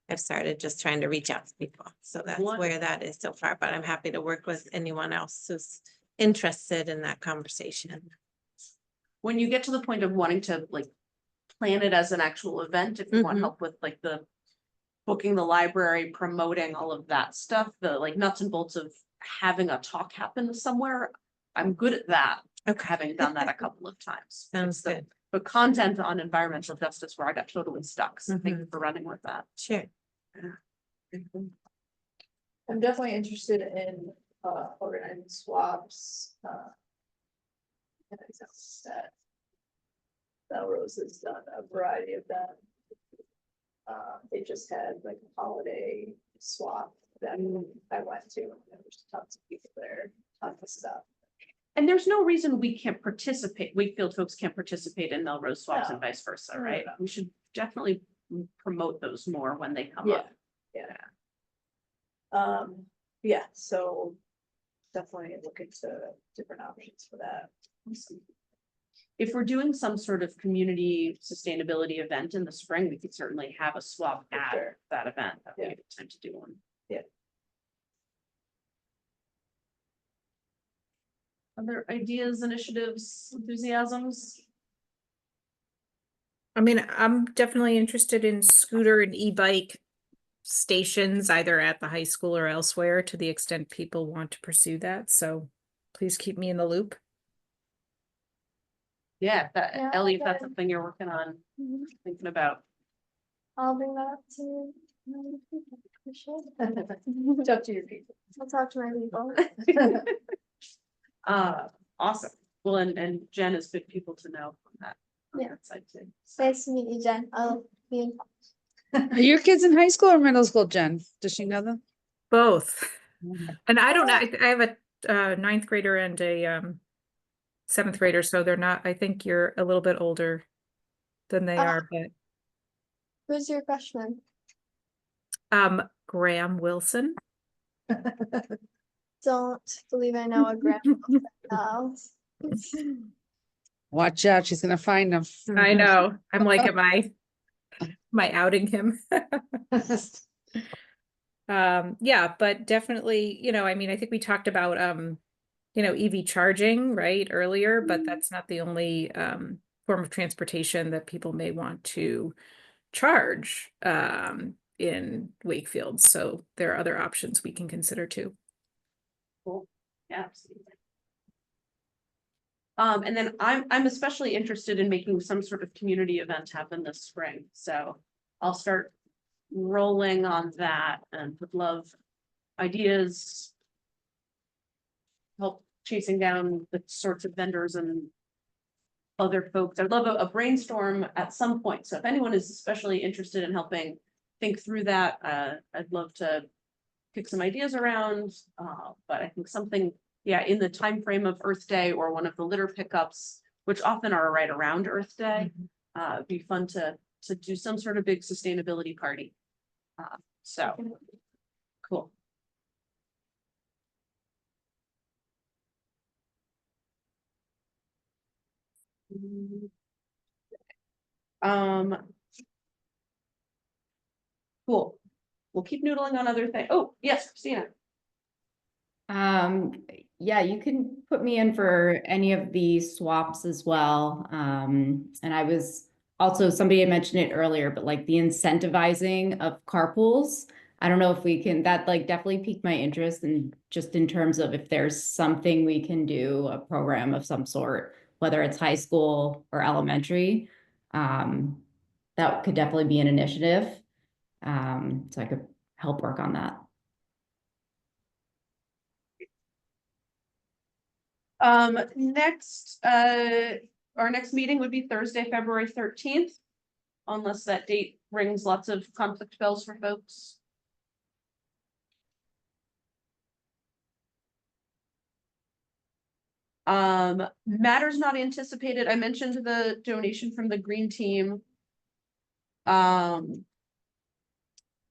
C: I've started just trying to reach out to people. So that's where that is so far, but I'm happy to work with anyone else who's interested in that conversation.
A: When you get to the point of wanting to like plan it as an actual event, if you want help with like the booking the library, promoting all of that stuff, the like nuts and bolts of having a talk happen somewhere, I'm good at that.
C: Okay.
A: Having done that a couple of times.
C: Sounds good.
A: But content on environmental justice where I got totally stuck. So thank you for running with that.
C: Sure.
F: I'm definitely interested in organizing swaps. And I know that Melrose has done a variety of them. They just had like a holiday swap that I went to, and there was tons of people there, tons of stuff.
A: And there's no reason we can't participate, Wakefield folks can't participate in Melrose swaps
F: No.
A: and vice versa,
F: No,
A: right?
F: no.
A: We should definitely promote those more when they come up.
F: Yeah, so definitely look into different options for that.
A: If we're doing some sort of community sustainability event in the spring, we could certainly have a swap
F: For
A: at
F: sure.
A: that event. That'd be
F: Yeah.
A: a good time to do one.
F: Yeah.
A: Other ideas, initiatives, enthusiasms?
G: I mean, I'm definitely interested in scooter and e-bike stations, either at the high school or elsewhere, to the extent people want to pursue that. So please keep me in the loop.
A: Yeah,
H: Yeah,
A: Ellie, if that's
H: okay.
A: something you're working on, thinking about.
H: I'll bring that up to my people, for sure.
F: Talk to your people.
H: I'll talk to my people.
A: Awesome. Well, and Jen is good people to know on that. on
H: Yeah.
A: that side too. So,
H: Nice to meet you, Jen. I'll be in touch.
B: Are your kids in high school or middle school, Jen? Does she know them?
G: Both.
B: Mhm.
G: And I don't know, I have a ninth grader and a seventh grader, so they're not, I think you're a little bit older than they are, but
H: Who's your freshman?
G: Graham Wilson.
H: Don't believe I know a grandma now.
B: Watch out, she's gonna find them.
G: I know. I'm like, am I outing him? Yeah, but definitely, I mean, I think we talked about EV charging, right, earlier, but that's not the only form of transportation that people may want to charge in Wakefield. So there are other options we can consider too.
A: Cool. Yeah, absolutely. And then I'm especially interested in making some sort of community event happen this spring. So I'll start rolling on that and would love ideas. Help chasing down the sorts of vendors and other folks. I'd love a brainstorm at some point. So if anyone is especially interested in helping think through that, I'd love to kick some ideas around. But I think something, in the time frame of Earth Day or one of the litter pickups, which often are right around Earth Day, it'd be fun to do some sort of big sustainability party. So cool. Cool. We'll keep noodling on other things. Oh, yes, Christina.
K: Yeah, you can put me in for any of the swaps as well. And I was also, somebody had mentioned it earlier, but like the incentivizing of carpools. I don't know if we can, that like definitely piqued my interest, and just in terms of if there's something we can do, a program of some sort, whether it's high school or elementary. That could definitely be an initiative. So I could help work on that.
A: Next, our next meeting would be Thursday, February 13th. Unless that date rings lots of conflict bells for folks. Matters not anticipated. I mentioned the donation from the green team.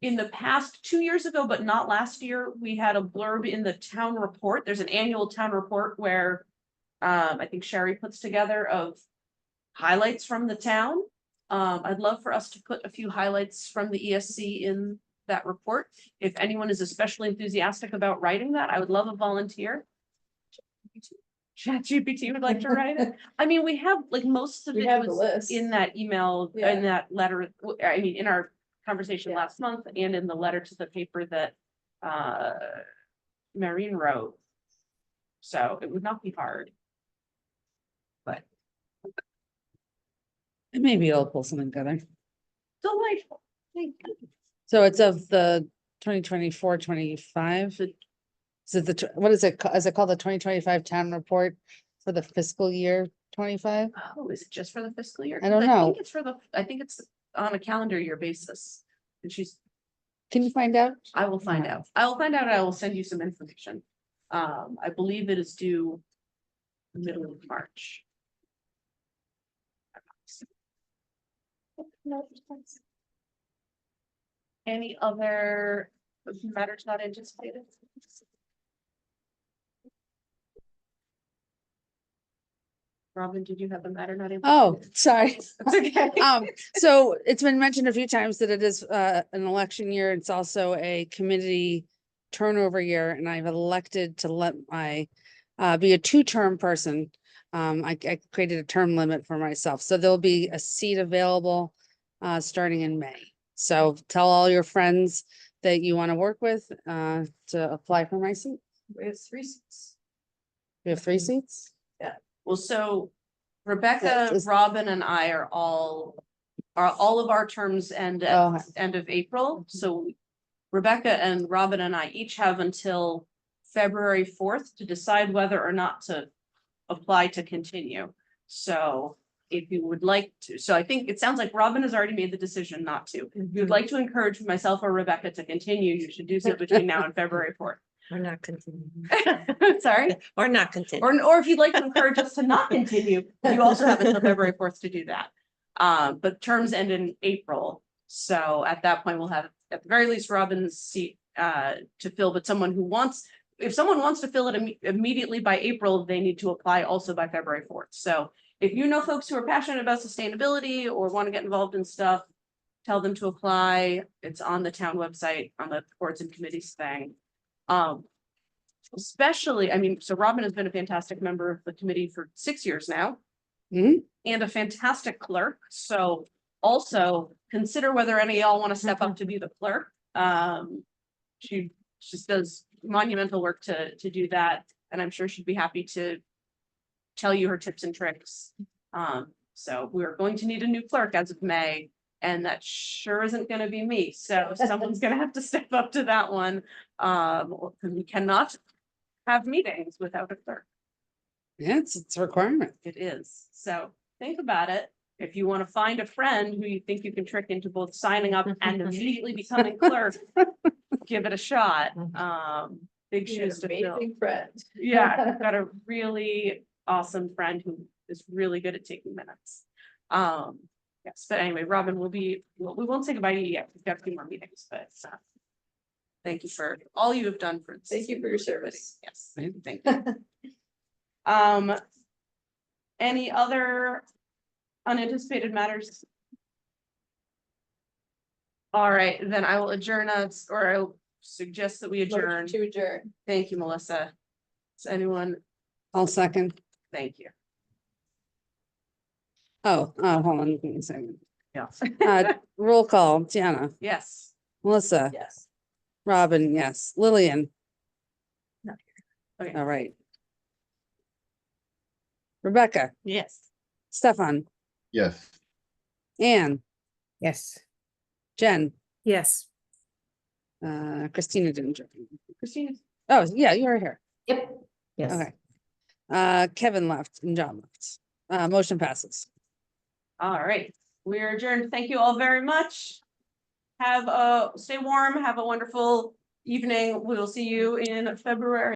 A: In the past 2 years ago, but not last year, we had a blurb in the town report. There's an annual town report where I think Sherry puts together of highlights from the town. I'd love for us to put a few highlights from the ESC in that report. If anyone is especially enthusiastic about writing that, I would love a volunteer. ChatGPT would like to write it. I mean, we have like most of
F: We
A: it
F: have the
A: was
F: list.
A: in that email,
F: Yeah.
A: in that letter, I mean, in our conversation
F: Yeah.
A: last month and in the letter to the paper that Marine wrote. So it would not be hard. But
B: Maybe it'll pull something together.
A: delightful. Thank you.
B: So it's of the 2024-25. Is it the, what is it, is it called the 2025 town report for the fiscal year 25?
A: Oh, is it just for the fiscal year?
B: I don't
A: 'Cause
B: know.
A: think it's for the, I think it's on a calendar year basis. And
B: Can you find out?
A: I will find out. I will find out. I will send you some information. I believe it is due middle of March.
H: No, thanks.
A: Any other matters not anticipated? Robin, did you have a matter not
B: Oh,
A: anticipated?
B: sorry.
A: It's okay.
B: So it's been mentioned a few times that it is an election year. It's also a committee turnover year, and I've elected to let my be a two-term person. I created a term limit for myself, so there'll be a seat available starting in May. So tell all your friends that you want to work with to apply for my seat.
F: We have 3 seats.
B: We have 3 seats.
A: Well, so Rebecca,
B: Is-
A: Robin and I are all of our terms end
B: Oh.
A: at end of April. So Rebecca and Robin and I each have until February 4th to decide whether or not to apply to continue. So if you would like to, so I think it sounds like Robin has already made the decision not to. If you'd like to encourage myself or Rebecca to continue, you should do so between now and February 4th.
C: Or not continue.
A: Sorry.
C: Or not continue.
A: Or if you'd like to encourage us to not continue, you also have until February 4th to do that. But terms end in April. So at that point, we'll have at the very least Robin's seat to fill, but someone who wants, if someone wants to fill it immediately by April, they need to apply also by February 4th. So if you know folks who are passionate about sustainability or want to get involved in stuff, tell them to apply. It's on the town website, on the boards and committees thing. Especially, I mean, so Robin has been a fantastic member of the committee for 6 years now.
B: Mhm.
A: And a fantastic clerk. So also consider whether any of y'all want to step up to be the clerk. She just does monumental work to do that. And I'm sure she'd be happy to tell you her tips and tricks. So we're going to need a new clerk as of May. And that sure isn't going to be me. So someone's going to have to step up to that one. Because we cannot have meetings without a clerk.
B: Yeah, it's a requirement.
A: It is. So think about it. If you want to find a friend who you think you can trick into both signing up and immediately becoming clerk, give it a shot. Big
F: You have
A: shoes
F: an
A: to fill.
F: amazing friend.
A: Yeah, I've got a really awesome friend who is really good at taking minutes. Yes, but anyway, Robin will be, we won't say goodbye to you yet. We've got a few more meetings, but thank you for all you have done for.
F: Thank you for your service.
A: Yes, thank you. Any other unanticipated matters? All right, then I will adjourn us, or I'll suggest that we adjourn.
F: Motion to adjourn.
A: Thank you, Melissa. Does anyone,
B: I'll second.
A: thank you.
B: Oh, hold on, give me a second.
A: Yeah.
B: Roll call, Tiana,
A: Yes.
B: Melissa,
A: Yes.
B: Robin, yes, Lillian.
A: Not here. Okay.
B: All right. Rebecca,
A: Yes.
B: Stefan,
J: Yes.
B: Anne,
I: Yes.
B: Jen,
G: Yes.
B: Christina didn't join.
A: Christina.
B: Oh, yeah, you were here.
K: Yep. Yes.
B: Okay. Kevin left and John left. Motion passes.
A: All right, we're adjourned. Thank you all very much. Stay warm, have a wonderful evening. We will see you in February.